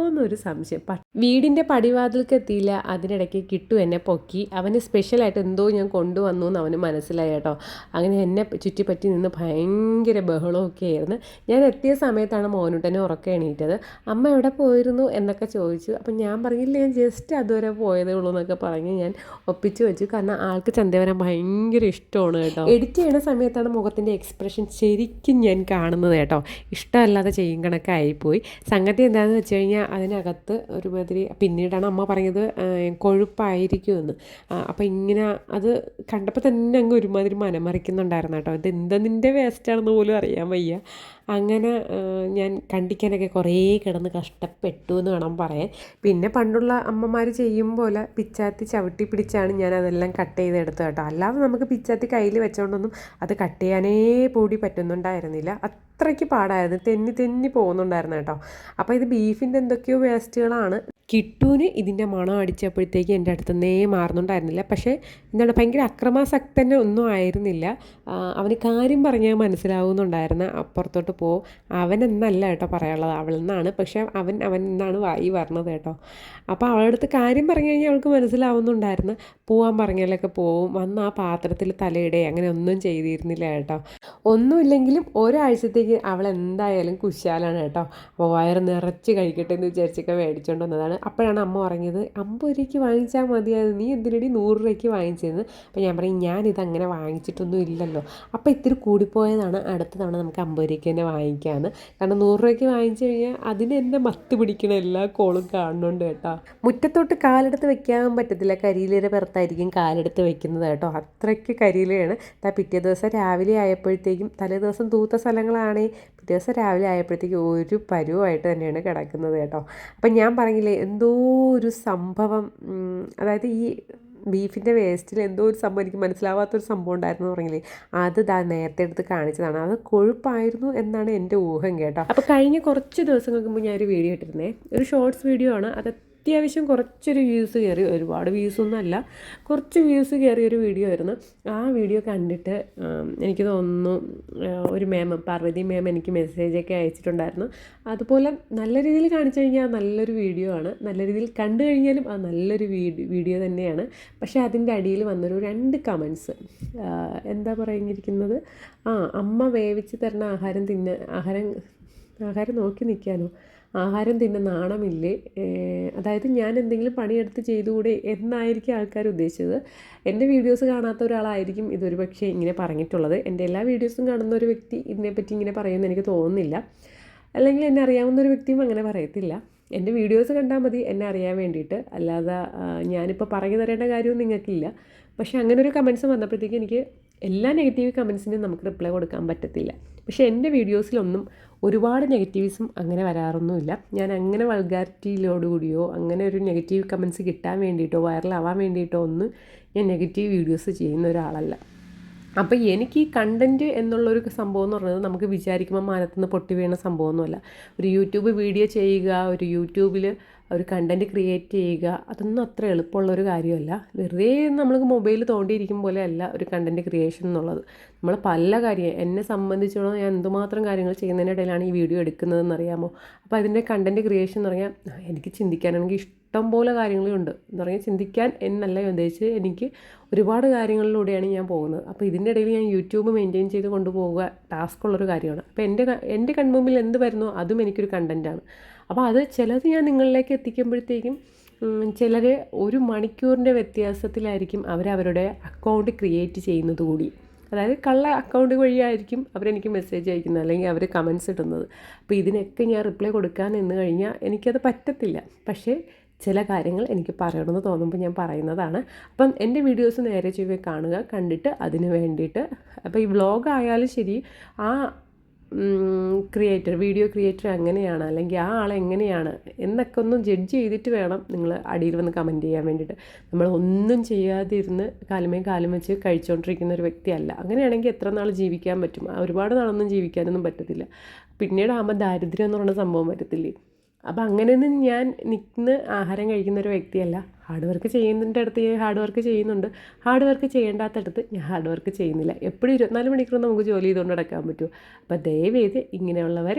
എന്നൊരു സംശയം. വീടിൻ്റെ പടിവാതിൽക്ക് എത്തിയില്ല, അതിനിടയ്ക്ക് കിട്ടു എന്നെ പൊക്കി. അവന് സ്പെഷ്യലായിട്ട് എന്തോ ഞാൻ കൊണ്ടുവന്നു എന്ന് അവന് മനസ്സിലായി കേട്ടോ. അങ്ങനെ എന്നെ ചുറ്റിപ്പറ്റി നിന്ന് ഭയങ്കര ബഹളമൊക്കെ ആയിരുന്നു. ഞാൻ എത്തിയ സമയത്താണ് മോനുട്ടനെ ഉറക്കം എണീറ്റത്. അമ്മ എവിടെ പോയിരുന്നു എന്നൊക്കെ ചോദിച്ചു. അപ്പം ഞാൻ പറഞ്ഞില്ല, ഞാൻ ജസ്റ്റ് അതുവരെ പോയതേ ഉള്ളൂ എന്നൊക്കെ പറഞ്ഞ് ഞാൻ ഒപ്പിച്ച് വെച്ചു. കാരണം ആൾക്ക് ചന്തവരാൻ ഭയങ്കര ഇഷ്ടമാണ് കേട്ടോ. എഡിറ്റ് ചെയ്യുന്ന സമയത്താണ് മുഖത്തിൻ്റെ എക്സ്പ്രഷൻ ശരിക്കും ഞാൻ കാണുന്നത് കേട്ടോ. ഇഷ്ടമല്ലാതെ ചെയ്യും കണക്കായിപ്പോയി. സംഗതി എന്താണെന്ന് വെച്ച് കഴിഞ്ഞാൽ അതിനകത്ത് ഒരുമാതിരി, പിന്നീടാണ് അമ്മ പറഞ്ഞത് കൊഴുപ്പായിരിക്കുമെന്ന്. അപ്പോൾ ഇങ്ങനെ അത് കണ്ടപ്പോൾ തന്നെ അങ്ങ് ഒരുമാതിരി മനമറിക്കുന്നുണ്ടായിരുന്നു കേട്ടോ. ഇത് എന്തിൻ്റെ വേസ്റ്റാണെന്ന് പോലും അറിയാൻ വയ്യ. അങ്ങനെ ഞാൻ കണ്ടിക്കാനൊക്കെ കുറേ കിടന്ന് കഷ്ടപ്പെട്ടു എന്ന് വേണം പറയാൻ. പിന്നെ പണ്ടുള്ള അമ്മമാർ ചെയ്യും പോലെ പിച്ചാത്തി ചവിട്ടി പിടിച്ചാണ് ഞാൻ അതെല്ലാം കട്ട് ചെയ്തെടുത്തത് കേട്ടോ. അല്ലാതെ നമുക്ക് പിച്ചാത്തി കയ്യിൽ വെച്ചുകൊണ്ടൊന്നും അത് കട്ട് ചെയ്യാനേ കൂടി പറ്റുന്നുണ്ടായിരുന്നില്ല. അത്രയ്ക്ക് പാടായിരുന്നു, തെന്നി തെന്നി പോകുന്നുണ്ടായിരുന്നു കേട്ടോ. അപ്പോൾ ഇത് ബീഫിൻ്റെ എന്തൊക്കെയോ വേസ്റ്റുകളാണ്. കിട്ടൂന് ഇതിൻ്റെ മണം അടിച്ചപ്പോഴത്തേക്ക് എൻ്റെ അടുത്തുനിന്നേ മാറുന്നുണ്ടായിരുന്നില്ല. പക്ഷേ എന്താണ്, ഭയങ്കര അക്രമാസക്തന്നെ ഒന്നും ആയിരുന്നില്ല. അവന് കാര്യം പറഞ്ഞാൽ മനസ്സിലാവുന്നുണ്ടായിരുന്നു. അപ്പുറത്തോട്ട് പോകും, അവനെന്നല്ല കേട്ടോ പറയാനുള്ളത്, അവളെന്നാണ്. പക്ഷേ അവൻ എന്നാണ് വായി പറഞ്ഞത് കേട്ടോ. അപ്പോൾ അവളുടെ അടുത്ത് കാര്യം പറഞ്ഞു കഴിഞ്ഞാൽ അവൾക്ക് മനസ്സിലാവുന്നുണ്ടായിരുന്നു. പോകാൻ പറഞ്ഞാലൊക്കെ പോവും. വന്ന് ആ പാത്രത്തിൽ തലയിടെ അങ്ങനെ ഒന്നും ചെയ്തിരുന്നില്ല കേട്ടോ. ഒന്നുമില്ലെങ്കിലും ഒരാഴ്ചത്തേക്ക് അവൾ എന്തായാലും കുശാലാണ് കേട്ടോ. അപ്പോൾ വയറ് നിറച്ച് കഴിക്കട്ടെ എന്ന് വിചാരിച്ചൊക്കെ മേടിച്ചുകൊണ്ട് വന്നതാണ്. അപ്പോഴാണ് അമ്മ പറഞ്ഞത് 50 രൂപയ്ക്ക് വാങ്ങിച്ചാൽ മതിയായിരുന്നു, നീ എന്തിനടി 100 രൂപയ്ക്ക് വാങ്ങിച്ചതെന്ന്. അപ്പോൾ ഞാൻ പറയും, ഞാനിതങ്ങനെ വാങ്ങിച്ചിട്ടൊന്നും ഇല്ലല്ലോ. അപ്പോൾ ഇത്തിരി കൂടിപ്പോയതാണ്, അടുത്ത തവണ നമുക്ക് 50 രൂപയ്ക്ക് തന്നെ വാങ്ങിക്കാമെന്ന്. കാരണം 100 രൂപയ്ക്ക് വാങ്ങിച്ചു കഴിഞ്ഞാൽ അതിന് എന്നെ മത്ത് പിടിക്കണ എല്ലാ കോളും കാണുന്നുണ്ട് കേട്ടോ. മുറ്റത്തോട്ട് കാലെടുത്ത് വെക്കാൻ പറ്റത്തില്ല, കരിയിലയുടെ പുറത്തായിരിക്കും കാലെടുത്ത് വെക്കുന്നത് കേട്ടോ. അത്രയ്ക്ക് കരിയിലയാണ്. പിറ്റേ ദിവസം രാവിലെ ആയപ്പോഴത്തേക്കും, തലേ ദിവസം തൂത്ത സ്ഥലങ്ങളാണെങ്കിൽ പിറ്റേ ദിവസം രാവിലെ ആയപ്പോഴത്തേക്കും ഒരു പരുവായിട്ട് തന്നെയാണ് കിടക്കുന്നത് കേട്ടോ. അപ്പം ഞാൻ പറഞ്ഞില്ലേ, എന്തോ ഒരു സംഭവം, അതായത് ഈ ബീഫിൻ്റെ വേസ്റ്റിൽ എന്തോ ഒരു സംഭവം, എനിക്ക് മനസ്സിലാവാത്തൊരു സംഭവം ഉണ്ടായിരുന്നു എന്ന് പറഞ്ഞില്ലേ, അത് നേരത്തെ എടുത്ത് കാണിച്ചതാണ്. അത് കൊഴുപ്പായിരുന്നു എന്നാണ് എൻ്റെ ഊഹം കേട്ടോ. അപ്പോൾ കഴിഞ്ഞ കുറച്ച് ദിവസങ്ങൾക്ക് മുമ്പ് ഞാനൊരു വീഡിയോ ഇട്ടിരുന്നേ, ഒരു ഷോർട്സ് വീഡിയോ ആണ്. അത് അത്യാവശ്യം കുറച്ചൊരു വ്യൂസ് കയറി, ഒരുപാട് വ്യൂസൊന്നും അല്ല, കുറച്ച് വ്യൂസ് കയറിയൊരു വീഡിയോ ആയിരുന്നു. ആ വീഡിയോ കണ്ടിട്ട് എനിക്ക് തോന്നുന്നു ഒരു പാർവതി മാം എനിക്ക് മെസ്സേജൊക്കെ അയച്ചിട്ടുണ്ടായിരുന്നു. അതുപോലെ നല്ല രീതിയിൽ കാണിച്ചു കഴിഞ്ഞാൽ നല്ലൊരു വീഡിയോ ആണ്, നല്ല രീതിയിൽ കണ്ടു കഴിഞ്ഞാലും അത് നല്ലൊരു വീഡിയോ തന്നെയാണ്. പക്ഷേ അതിൻ്റെ അടിയിൽ വന്നൊരു 2 കമൻസ്, എന്താ പറഞ്ഞിരിക്കുന്നത്, അമ്മ വേവിച്ച് തരുന്ന ആഹാരം നോക്കി നിൽക്കാനോ, ആഹാരം തിന്ന നാണമില്ലേ, അതായത് ഞാൻ എന്തെങ്കിലും പണിയെടുത്ത് ചെയ്തുകൂടെ എന്നായിരിക്കും ആൾക്കാർ ഉദ്ദേശിച്ചത്. എൻ്റെ വീഡിയോസ് കാണാത്ത ഒരാളായിരിക്കും ഇതൊരു പക്ഷേ ഇങ്ങനെ പറഞ്ഞിട്ടുള്ളത്. എൻ്റെ എല്ലാ വീഡിയോസും കാണുന്ന ഒരു വ്യക്തി ഇതിനെപ്പറ്റി ഇങ്ങനെ പറയുമെന്ന് എനിക്ക് തോന്നുന്നില്ല. അല്ലെങ്കിൽ എന്നെ അറിയാവുന്ന ഒരു വ്യക്തിയും അങ്ങനെ പറയത്തില്ല. എൻ്റെ വീഡിയോസ് കണ്ടാൽ മതി എന്നെ അറിയാൻ വേണ്ടിയിട്ട്, അല്ലാതെ ഞാനിപ്പോൾ പറഞ്ഞു തരേണ്ട കാര്യവും നിങ്ങൾക്കില്ല. പക്ഷേ അങ്ങനെ ഒരു കമൻസ് വന്നപ്പോഴത്തേക്ക് എനിക്ക് എല്ലാ നെഗറ്റീവ് കമൻസിനും നമുക്ക് റിപ്ലൈ കൊടുക്കാൻ പറ്റത്തില്ല. പക്ഷേ എൻ്റെ വീഡിയോസിലൊന്നും ഒരുപാട് നെഗറ്റീവ്സും അങ്ങനെ വരാറൊന്നുമില്ല. ഞാൻ അങ്ങനെ വൾഗാരിറ്റിയിലോടുകൂടിയോ അങ്ങനെ ഒരു നെഗറ്റീവ് കമൻസ് കിട്ടാൻ വേണ്ടിയിട്ടോ വൈറലാവാൻ വേണ്ടിയിട്ടോ ഒന്നും ഞാൻ നെഗറ്റീവ് വീഡിയോസ് ചെയ്യുന്ന ഒരാളല്ല. അപ്പോൾ എനിക്ക് ഈ കണ്ടൻറ്റ് എന്നുള്ളൊരു സംഭവം എന്ന് പറയുന്നത് നമുക്ക് വിചാരിക്കുമ്പോൾ മനത്തുനിന്ന് പൊട്ടി വീണ സംഭവമൊന്നുമല്ല. ഒരു യൂട്യൂബ് വീഡിയോ ചെയ്യുക, ഒരു യൂട്യൂബിൽ ഒരു കണ്ടൻറ്റ് ക്രിയേറ്റ് ചെയ്യുക, അതൊന്നും അത്ര എളുപ്പമുള്ളൊരു കാര്യമല്ല. വെറുതെ നമ്മൾ മൊബൈൽ തോണ്ടിയിരിക്കും പോലെ അല്ല ഒരു കണ്ടൻറ്റ് ക്രിയേഷൻ എന്നുള്ളത്. നമ്മൾ പല കാര്യം, എന്നെ സംബന്ധിച്ചോളം ഞാൻ എന്തുമാത്രം കാര്യങ്ങൾ ചെയ്യുന്നതിനിടയിലാണ് ഈ വീഡിയോ എടുക്കുന്നതെന്ന് അറിയാമോ. അപ്പോൾ അതിൻ്റെ കണ്ടൻറ്റ് ക്രിയേഷൻ എന്ന് പറഞ്ഞാൽ എനിക്ക് ചിന്തിക്കാനാണെങ്കിൽ ഇഷ്ടം പോലെ കാര്യങ്ങളുണ്ട്. എന്ന് പറഞ്ഞാൽ ചിന്തിക്കാൻ എന്നല്ല ഉദ്ദേശിച്ച്, എനിക്ക് ഒരുപാട് കാര്യങ്ങളിലൂടെയാണ് ഞാൻ പോകുന്നത്. അപ്പോൾ ഇതിൻ്റെ ഇടയിൽ ഞാൻ യൂട്യൂബ് മെയിൻറ്റെയിൻ ചെയ്ത് കൊണ്ടുപോവുക ടാസ്ക് ഉള്ളൊരു കാര്യമാണ്. അപ്പോൾ എൻ്റെ കൺമുമ്പിൽ എന്ത് വരുന്നോ അതും എനിക്കൊരു കണ്ടൻറ്റാണ്. അപ്പോൾ അത് ചിലത് ഞാൻ നിങ്ങളിലേക്ക് എത്തിക്കുമ്പോഴത്തേക്കും ചിലർ 1 മണിക്കൂറിൻ്റെ വ്യത്യാസത്തിലായിരിക്കും അവരവരുടെ അക്കൗണ്ട് ക്രിയേറ്റ് ചെയ്യുന്നത് കൂടി. അതായത് കള്ള അക്കൗണ്ട് വഴിയായിരിക്കും അവരെനിക്ക് മെസ്സേജ് അയക്കുന്നത് അല്ലെങ്കിൽ അവർ കമൻസ് ഇടുന്നത്. അപ്പോൾ ഇതിനൊക്കെ ഞാൻ റിപ്ലൈ കൊടുക്കാൻ നിന്ന് കഴിഞ്ഞാൽ എനിക്കത് പറ്റത്തില്ല. പക്ഷേ ചില കാര്യങ്ങൾ എനിക്ക് പറയണമെന്ന് തോന്നുമ്പോൾ ഞാൻ പറയുന്നതാണ്. അപ്പം എൻ്റെ വീഡിയോസ് നേരെ ചൊവ്വേ കാണുക, കണ്ടിട്ട് അതിന് വേണ്ടിയിട്ട് അപ്പോൾ ഈ വ്ളോഗ് ആയാലും ശരി ആ വീഡിയോ ക്രിയേറ്റർ എങ്ങനെയാണ് അല്ലെങ്കിൽ ആ ആളെങ്ങനെയാണ് എന്നൊക്കെ ഒന്ന് ജഡ്ജ് ചെയ്തിട്ട് വേണം നിങ്ങൾ അടിയിൽ വന്ന് കമൻറ്റ് ചെയ്യാൻ വേണ്ടിയിട്ട്. നമ്മൾ ഒന്നും ചെയ്യാതിരുന്ന് കാലുമേ കാലും വെച്ച് കഴിച്ചുകൊണ്ടിരിക്കുന്ന ഒരു വ്യക്തിയല്ല. അങ്ങനെയാണെങ്കിൽ എത്ര നാൾ ജീവിക്കാൻ പറ്റും? ഒരുപാട് നാളൊന്നും ജീവിക്കാനൊന്നും പറ്റത്തില്ല. പിന്നീടാകുമ്പോൾ ദാരിദ്ര്യം എന്ന് പറയുന്ന സംഭവം വരത്തില്ലേ. അപ്പോൾ അങ്ങനെയൊന്നും ഞാൻ നിന്ന് ആഹാരം കഴിക്കുന്ന ഒരു വ്യക്തിയല്ല. ഹാർഡ് വർക്ക് ചെയ്യുന്നതിൻ്റെ അടുത്ത് ഞാൻ ഹാർഡ് വർക്ക് ചെയ്യുന്നുണ്ട്, ഹാർഡ് വർക്ക് ചെയ്യേണ്ടാത്തടുത്ത് ഞാൻ ഹാർഡ് വർക്ക് ചെയ്യുന്നില്ല. എപ്പോഴും 24 മണിക്കൂർ നമുക്ക് ജോലി ചെയ്തുകൊണ്ട് നടക്കാൻ പറ്റുമോ? അപ്പോൾ ദയവേത് ഇങ്ങനെയുള്ളവർ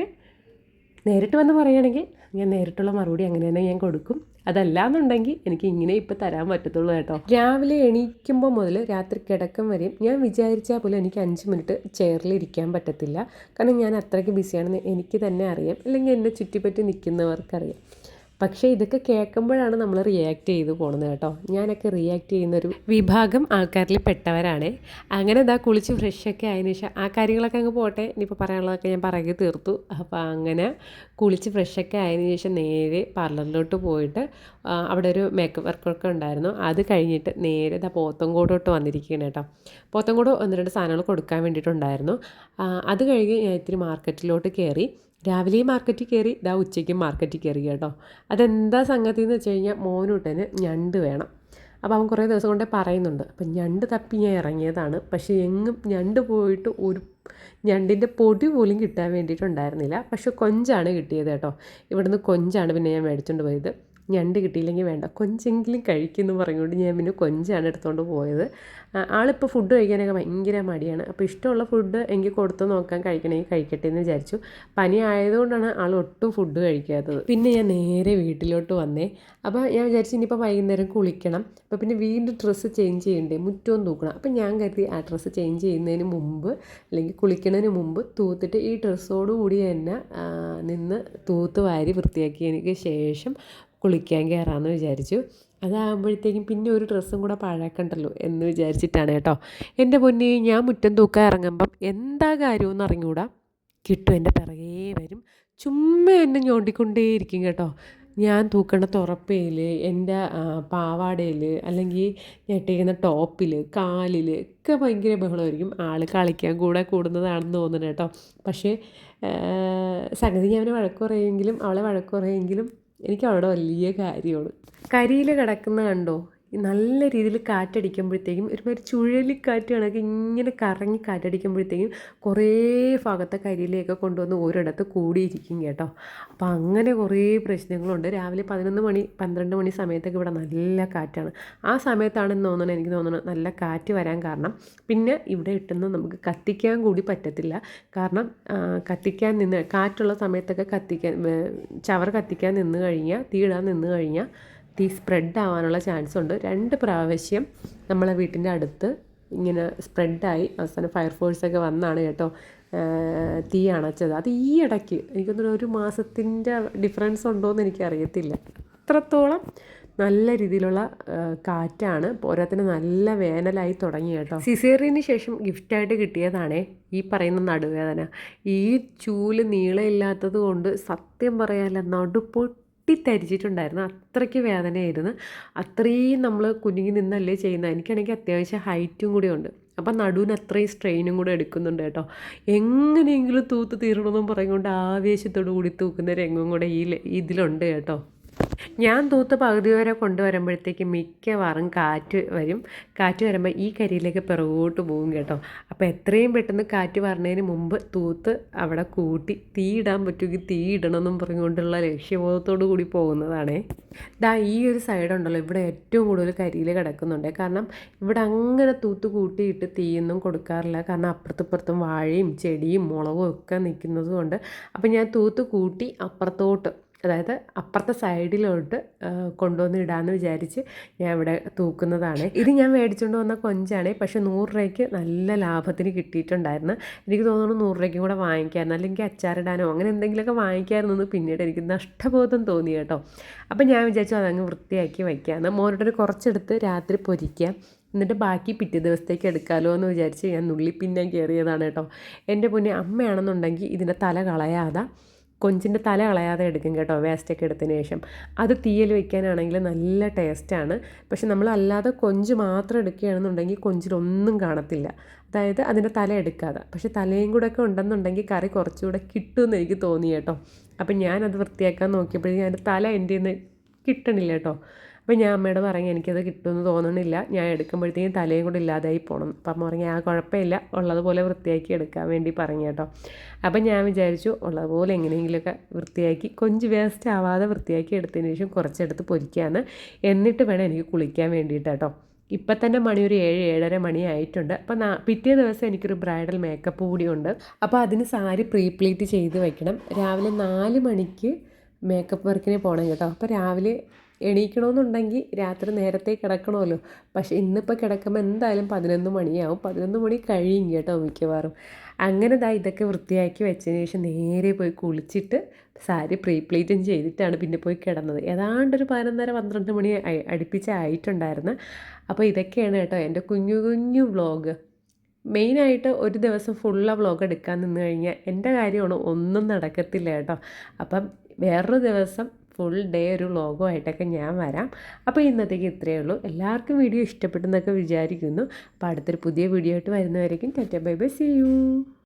നേരിട്ട് വന്ന് പറയുകയാണെങ്കിൽ ഞാൻ നേരിട്ടുള്ള മറുപടി അങ്ങനെ തന്നെ ഞാൻ കൊടുക്കും. അതല്ലാന്നുണ്ടെങ്കിൽ എനിക്ക് ഇങ്ങനെ ഇപ്പോൾ തരാൻ പറ്റത്തുള്ളൂ കേട്ടോ. രാവിലെ എണീക്കുമ്പോൾ മുതൽ രാത്രി കിടക്കും വരെയും ഞാൻ വിചാരിച്ചാൽ പോലും എനിക്ക് 5 മിനിറ്റ് ചെയറിൽ ഇരിക്കാൻ പറ്റത്തില്ല. കാരണം ഞാൻ അത്രയ്ക്ക് ബിസിയാണെന്ന് എനിക്ക് തന്നെ അറിയാം, അല്ലെങ്കിൽ എന്നെ ചുറ്റിപ്പറ്റി നിൽക്കുന്നവർക്കറിയാം. പക്ഷേ ഇതൊക്കെ കേൾക്കുമ്പോഴാണ് നമ്മൾ റിയാക്ട് ചെയ്ത് പോകുന്നത് കേട്ടോ. ഞാനൊക്കെ റിയാക്ട് ചെയ്യുന്നൊരു വിഭാഗം ആൾക്കാരിൽ പെട്ടവരാണ്. അങ്ങനെ ഇതാ കുളിച്ച് ഫ്രഷൊക്കെ ആയതിനു ശേഷം ആ കാര്യങ്ങളൊക്കെ അങ്ങ് പോട്ടെ, ഇനിയിപ്പോൾ പറയാനുള്ളതൊക്കെ ഞാൻ പറക്കി തീർത്തു. അപ്പോൾ അങ്ങനെ കുളിച്ച് ഫ്രഷൊക്കെ ആയതിനു ശേഷം നേരെ പാർലറിലോട്ട് പോയിട്ട് അവിടെ ഒരു മേക്കപ്പ് വർക്കൊക്കെ ഉണ്ടായിരുന്നു. അത് കഴിഞ്ഞിട്ട് നേരെ ഇതാ പോത്തങ്കോടോട്ട് വന്നിരിക്കുകയാണ് കേട്ടോ. പോത്തങ്കോട് 1-2 സാധനങ്ങൾ കൊടുക്കാൻ വേണ്ടിയിട്ടുണ്ടായിരുന്നു. അത് കഴിഞ്ഞ് ഞാൻ ഇത്തിരി മാർക്കറ്റിലോട്ട് കയറി. രാവിലെയും മാർക്കറ്റിൽ കയറി, ഉച്ചയ്ക്കും മാർക്കറ്റിൽ കയറി കേട്ടോ. അതെന്താ സംഗതി എന്ന് വെച്ച് കഴിഞ്ഞാൽ മോനൂട്ടന് ഞണ്ട് വേണം. അപ്പോൾ അവൻ കുറേ ദിവസം കൊണ്ടേ പറയുന്നുണ്ട്. അപ്പം ഞണ്ട് തപ്പി ഞാൻ ഇറങ്ങിയതാണ്. പക്ഷേ എങ്ങും ഞണ്ട് പോയിട്ട് ഒരു ഞണ്ടിൻ്റെ പൊടി പോലും കിട്ടാൻ വേണ്ടിയിട്ടുണ്ടായിരുന്നില്ല. പക്ഷെ കൊഞ്ചാണ് കിട്ടിയത് കേട്ടോ. ഇവിടുന്ന് കൊഞ്ചാണ് പിന്നെ ഞാൻ മേടിച്ചുകൊണ്ട് പോയത്. ഞണ്ട് കിട്ടിയില്ലെങ്കിൽ വേണ്ട, കൊഞ്ചെങ്കിലും കഴിക്കുമെന്ന് പറഞ്ഞുകൊണ്ട് ഞാൻ പിന്നെ കൊഞ്ചാണ് എടുത്തുകൊണ്ട് പോയത്. ആളിപ്പോൾ ഫുഡ് കഴിക്കാനൊക്കെ ഭയങ്കര മടിയാണ്. അപ്പോൾ ഇഷ്ടമുള്ള ഫുഡ് എനിക്ക് കൊടുത്ത് നോക്കാൻ, കഴിക്കണമെങ്കിൽ കഴിക്കട്ടെ എന്ന് വിചാരിച്ചു. പനി ആയതുകൊണ്ടാണ് ആൾ ഒട്ടും ഫുഡ് കഴിക്കാത്തത്. പിന്നെ ഞാൻ നേരെ വീട്ടിലോട്ട് വന്നേ. അപ്പോൾ ഞാൻ വിചാരിച്ചു ഇനിയിപ്പോൾ വൈകുന്നേരം കുളിക്കണം. അപ്പോൾ പിന്നെ വീണ്ടും ഡ്രസ്സ് ചേഞ്ച് ചെയ്യണ്ടേ, മുറ്റവും തൂക്കണം. അപ്പോൾ ഞാൻ കരുതി ആ ഡ്രസ്സ് ചേഞ്ച് ചെയ്യുന്നതിന് മുമ്പ് അല്ലെങ്കിൽ കുളിക്കുന്നതിന് മുമ്പ് തൂത്തിട്ട് ഈ ഡ്രസ്സോടുകൂടി തന്നെ നിന്ന് തൂത്ത് വാരി വൃത്തിയാക്കിയതിന് ശേഷം കുളിക്കാൻ കയറാമെന്ന് വിചാരിച്ചു. അതാകുമ്പോഴത്തേക്കും പിന്നെ ഒരു ഡ്രസ്സും കൂടെ പഴക്കണ്ടല്ലോ എന്ന് വിചാരിച്ചിട്ടാണ് കേട്ടോ. എൻ്റെ പൊന്നേ, ഞാൻ മുറ്റം തൂക്കാൻ ഇറങ്ങുമ്പം എന്താ കാര്യമെന്ന് അറിഞ്ഞുകൂടാ, കിട്ടും എൻ്റെ പിറകേ വരും. ചുമ്മാ എന്നെ ഞോണ്ടിക്കൊണ്ടേയിരിക്കും കേട്ടോ. ഞാൻ തൂക്കണ തുറപ്പയിൽ, എൻ്റെ പാവാടയിൽ, അല്ലെങ്കിൽ ഞെട്ടിരിക്കുന്ന ടോപ്പിൽ, കാലിൽ ഒക്കെ ഭയങ്കര ബഹളമായിരിക്കും. ആൾ കളിക്കാൻ കൂടെ കൂടുന്നതാണെന്ന് തോന്നുന്നു കേട്ടോ. പക്ഷേ സംഗതി ഞാൻ അവനെ വഴക്ക് പറയുമെങ്കിലും അവളെ വഴക്ക് പറയുമെങ്കിലും എനിക്ക് അവിടെ വലിയ കാര്യമാണ്. കരിയിൽ കിടക്കുന്ന കണ്ടോ, നല്ല രീതിയിൽ കാറ്റടിക്കുമ്പോഴത്തേക്കും ഒരുമാതിരി ചുഴലിക്കാറ്റ് കണക്ക് ഇങ്ങനെ കറങ്ങി കാറ്റടിക്കുമ്പോഴത്തേക്കും കുറേ ഭാഗത്തെ കരിയിലേക്ക് കൊണ്ടുവന്ന് ഒരിടത്ത് കൂടിയിരിക്കും കേട്ടോ. അപ്പോൾ അങ്ങനെ കുറേ പ്രശ്നങ്ങളുണ്ട്. രാവിലെ 11 മണി 12 മണി സമയത്തൊക്കെ ഇവിടെ നല്ല കാറ്റാണ്. ആ സമയത്താണെന്ന് തോന്നുന്നത്, എനിക്ക് തോന്നുന്നത് നല്ല കാറ്റ് വരാൻ കാരണം. പിന്നെ ഇവിടെ ഇട്ടുന്ന നമുക്ക് കത്തിക്കാൻ കൂടി പറ്റത്തില്ല. കാരണം കത്തിക്കാൻ നിന്ന് കാറ്റുള്ള സമയത്തൊക്കെ ചവർ കത്തിക്കാൻ നിന്ന് കഴിഞ്ഞാൽ, തീയിടാൻ നിന്ന് കഴിഞ്ഞാൽ തീ സ്പ്രെഡ് ആവാനുള്ള ചാൻസ് ഉണ്ട്. 2 പ്രാവശ്യം നമ്മളെ വീട്ടിൻ്റെ അടുത്ത് ഇങ്ങനെ സ്പ്രെഡായി അവസാനം ഫയർഫോഴ്സൊക്കെ വന്നാണ് കേട്ടോ തീ അണച്ചത്. അത് ഈ ഇടയ്ക്ക് എനിക്കൊന്നൊരു 1 മാസത്തിൻ്റെ ഡിഫറൻസ് ഉണ്ടോയെന്ന് എനിക്കറിയത്തില്ല. അത്രത്തോളം നല്ല രീതിയിലുള്ള കാറ്റാണ്. പോരാത്തിന് നല്ല വേനലായി തുടങ്ങി കേട്ടോ. സിസേറിയന് ശേഷം ഗിഫ്റ്റായിട്ട് കിട്ടിയതാണേ ഈ പറയുന്ന നടുവേദന. ഈ ചൂല് നീളമില്ലാത്തത് കൊണ്ട് സത്യം പറയാല്ല പൊട്ടിത്തരിച്ചിട്ടുണ്ടായിരുന്നു. അത്രയ്ക്ക് വേദനയായിരുന്നു. അത്രയും നമ്മൾ കുനിങ്ങി നിന്നല്ലേ ചെയ്യുന്നത്. എനിക്കാണെങ്കിൽ അത്യാവശ്യം ഹൈറ്റും കൂടി ഉണ്ട്. അപ്പം നടുവിന് അത്രയും സ്ട്രെയിനും കൂടെ എടുക്കുന്നുണ്ട് കേട്ടോ. എങ്ങനെയെങ്കിലും തൂത്ത് തീരണമെന്നും പറഞ്ഞുകൊണ്ട് ആവേശത്തോടു കൂടി തൂക്കുന്ന രംഗം കൂടെ ഇതിലുണ്ട് കേട്ടോ. ഞാൻ തൂത്ത് പകുതി വരെ കൊണ്ടുവരുമ്പോഴത്തേക്ക് മിക്കവാറും കാറ്റ് വരും. കാറ്റ് വരുമ്പോൾ ഈ കരിയിലേക്ക് പിറകോട്ട് പോകും കേട്ടോ. അപ്പോൾ എത്രയും പെട്ടെന്ന് കാറ്റ് വരുന്നതിന് മുമ്പ് തൂത്ത് അവിടെ കൂട്ടി തീയിടാൻ പറ്റുമെങ്കിൽ തീയിടണമെന്നും പറഞ്ഞുകൊണ്ടുള്ള ലക്ഷ്യബോധത്തോടു കൂടി പോകുന്നതാണേ. ഈ ഒരു സൈഡുണ്ടല്ലോ, ഇവിടെ ഏറ്റവും കൂടുതൽ കരിയിൽ കിടക്കുന്നുണ്ട്. കാരണം ഇവിടെ അങ്ങനെ തൂത്ത് കൂട്ടിയിട്ട് തീയൊന്നും കൊടുക്കാറില്ല. കാരണം അപ്പുറത്തും വാഴയും ചെടിയും മുളകും ഒക്കെ നിൽക്കുന്നത് കൊണ്ട്. അപ്പോൾ ഞാൻ തൂത്ത് കൂട്ടി അപ്പുറത്തോട്ട്, അതായത് അപ്പുറത്തെ സൈഡിലോട്ട് കൊണ്ടുവന്ന് ഇടാമെന്ന് വിചാരിച്ച് ഞാൻ ഇവിടെ തൂക്കുന്നതാണ്. ഇത് ഞാൻ മേടിച്ചുകൊണ്ട് വന്ന കൊഞ്ചാണ്. പക്ഷേ 100 രൂപയ്ക്ക് നല്ല ലാഭത്തിന് കിട്ടിയിട്ടുണ്ടായിരുന്നു. എനിക്ക് തോന്നുന്നു 100 രൂപയ്ക്കും കൂടെ വാങ്ങിക്കാമായിരുന്നു, അല്ലെങ്കിൽ അച്ചാറിടാനോ അങ്ങനെ എന്തെങ്കിലുമൊക്കെ വാങ്ങിക്കാമായിരുന്നു. പിന്നീട് എനിക്ക് നഷ്ടബോധം തോന്നി കേട്ടോ. അപ്പം ഞാൻ വിചാരിച്ചു അതങ്ങ് വൃത്തിയാക്കി വയ്ക്കാമെന്ന്. മോനോട്ടൊരു കുറച്ചെടുത്ത് രാത്രി പൊരിക്കാം. എന്നിട്ട് ബാക്കി പിറ്റേ ദിവസത്തേക്ക് എടുക്കാമല്ലോ എന്ന് വിചാരിച്ച് ഞാൻ നുള്ളി പിന്നെ കയറിയതാണ് കേട്ടോ. എൻ്റെ പൊന്നെ അമ്മയാണെന്നുണ്ടെങ്കിൽ ഇതിൻ്റെ തല കളയാതെ, കൊഞ്ചിൻ്റെ തല കളയാതെ എടുക്കും കേട്ടോ, വേസ്റ്റൊക്കെ എടുത്തതിന് ശേഷം. അത് തീയിൽ വയ്ക്കാനാണെങ്കിൽ നല്ല ടേസ്റ്റാണ്. പക്ഷെ നമ്മൾ അല്ലാതെ കൊഞ്ച് മാത്രം എടുക്കുകയാണെന്നുണ്ടെങ്കിൽ കൊഞ്ചിലൊന്നും കാണത്തില്ല, അതായത് അതിൻ്റെ തല എടുക്കാതെ. പക്ഷെ തലയും കൂടെ ഒക്കെ ഉണ്ടെന്നുണ്ടെങ്കിൽ കറി കുറച്ചുകൂടെ കിട്ടുമെന്ന് എനിക്ക് തോന്നി കേട്ടോ. അപ്പം ഞാനത് വൃത്തിയാക്കാൻ നോക്കിയപ്പോഴേക്കും അതിൻ്റെ തല എൻ്റെ നിന്ന് കിട്ടണില്ല കേട്ടോ. അപ്പോൾ ഞാൻ അമ്മയോട് പറഞ്ഞു എനിക്കത് കിട്ടുമെന്ന് തോന്നണില്ല, ഞാൻ എടുക്കുമ്പോഴത്തേക്കും തലയും കൂടെ ഇല്ലാതായി പോകണം. അപ്പം അമ്മ പറഞ്ഞു ആ കുഴപ്പമില്ല, ഉള്ളതുപോലെ വൃത്തിയാക്കി എടുക്കാൻ വേണ്ടി പറഞ്ഞു കേട്ടോ. അപ്പം ഞാൻ വിചാരിച്ചു ഉള്ളതുപോലെ എങ്ങനെയെങ്കിലുമൊക്കെ വൃത്തിയാക്കി, കൊഞ്ച് വേസ്റ്റ് ആവാതെ വൃത്തിയാക്കി എടുത്തതിന് ശേഷം കുറച്ചെടുത്ത് പൊരിക്കാമെന്ന്, എന്നിട്ട് വേണം എനിക്ക് കുളിക്കാൻ വേണ്ടിയിട്ട് കേട്ടോ. ഇപ്പം തന്നെ മണി ഒരു 7-7:30 മണി ആയിട്ടുണ്ട്. അപ്പം പിറ്റേ ദിവസം എനിക്കൊരു ബ്രൈഡൽ മേക്കപ്പ് കൂടിയുണ്ട്. അപ്പോൾ അതിന് സാരി പ്രീപ്ലീറ്റ് ചെയ്ത് വയ്ക്കണം. രാവിലെ 4 മണിക്ക് മേക്കപ്പ് വർക്കിന് പോകണം കേട്ടോ. അപ്പോൾ രാവിലെ എണീക്കണമെന്നുണ്ടെങ്കിൽ രാത്രി നേരത്തെ കിടക്കണമല്ലോ. പക്ഷേ ഇന്നിപ്പോൾ കിടക്കുമ്പോൾ എന്തായാലും 11 മണിയാവും, 11 മണി കഴിയും കേട്ടോ മിക്കവാറും. അങ്ങനെ ഇതൊക്കെ വൃത്തിയാക്കി വെച്ചതിന് ശേഷം നേരെ പോയി കുളിച്ചിട്ട് സാരി പ്രീപ്ലീറ്റും ചെയ്തിട്ടാണ് പിന്നെ പോയി കിടന്നത്. ഏതാണ്ടൊരു 11:30-12 മണി അടുപ്പിച്ചായിട്ടുണ്ടായിരുന്നു. അപ്പോൾ ഇതൊക്കെയാണ് കേട്ടോ എൻ്റെ കുഞ്ഞു കുഞ്ഞു വ്ളോഗ്. മെയിനായിട്ട് ഒരു ദിവസം ഫുള്ള് വ്ളോഗ് എടുക്കാൻ നിന്ന് കഴിഞ്ഞാൽ എൻ്റെ കാര്യമാണ് ഒന്നും നടക്കത്തില്ല കേട്ടോ. അപ്പം വേറൊരു ദിവസം ഫുൾ ഡേ ഒരു വ്ളോഗുമായിട്ടൊക്കെ ഞാൻ വരാം. അപ്പോൾ ഇന്നത്തേക്ക് ഇത്രയേ ഉള്ളൂ. എല്ലാവർക്കും വീഡിയോ ഇഷ്ടപ്പെട്ടെന്നൊക്കെ വിചാരിക്കുന്നു. അപ്പോൾ അടുത്തൊരു പുതിയ വീഡിയോ ആയിട്ട് വരുന്നവരേക്കും tata bye bye, see U.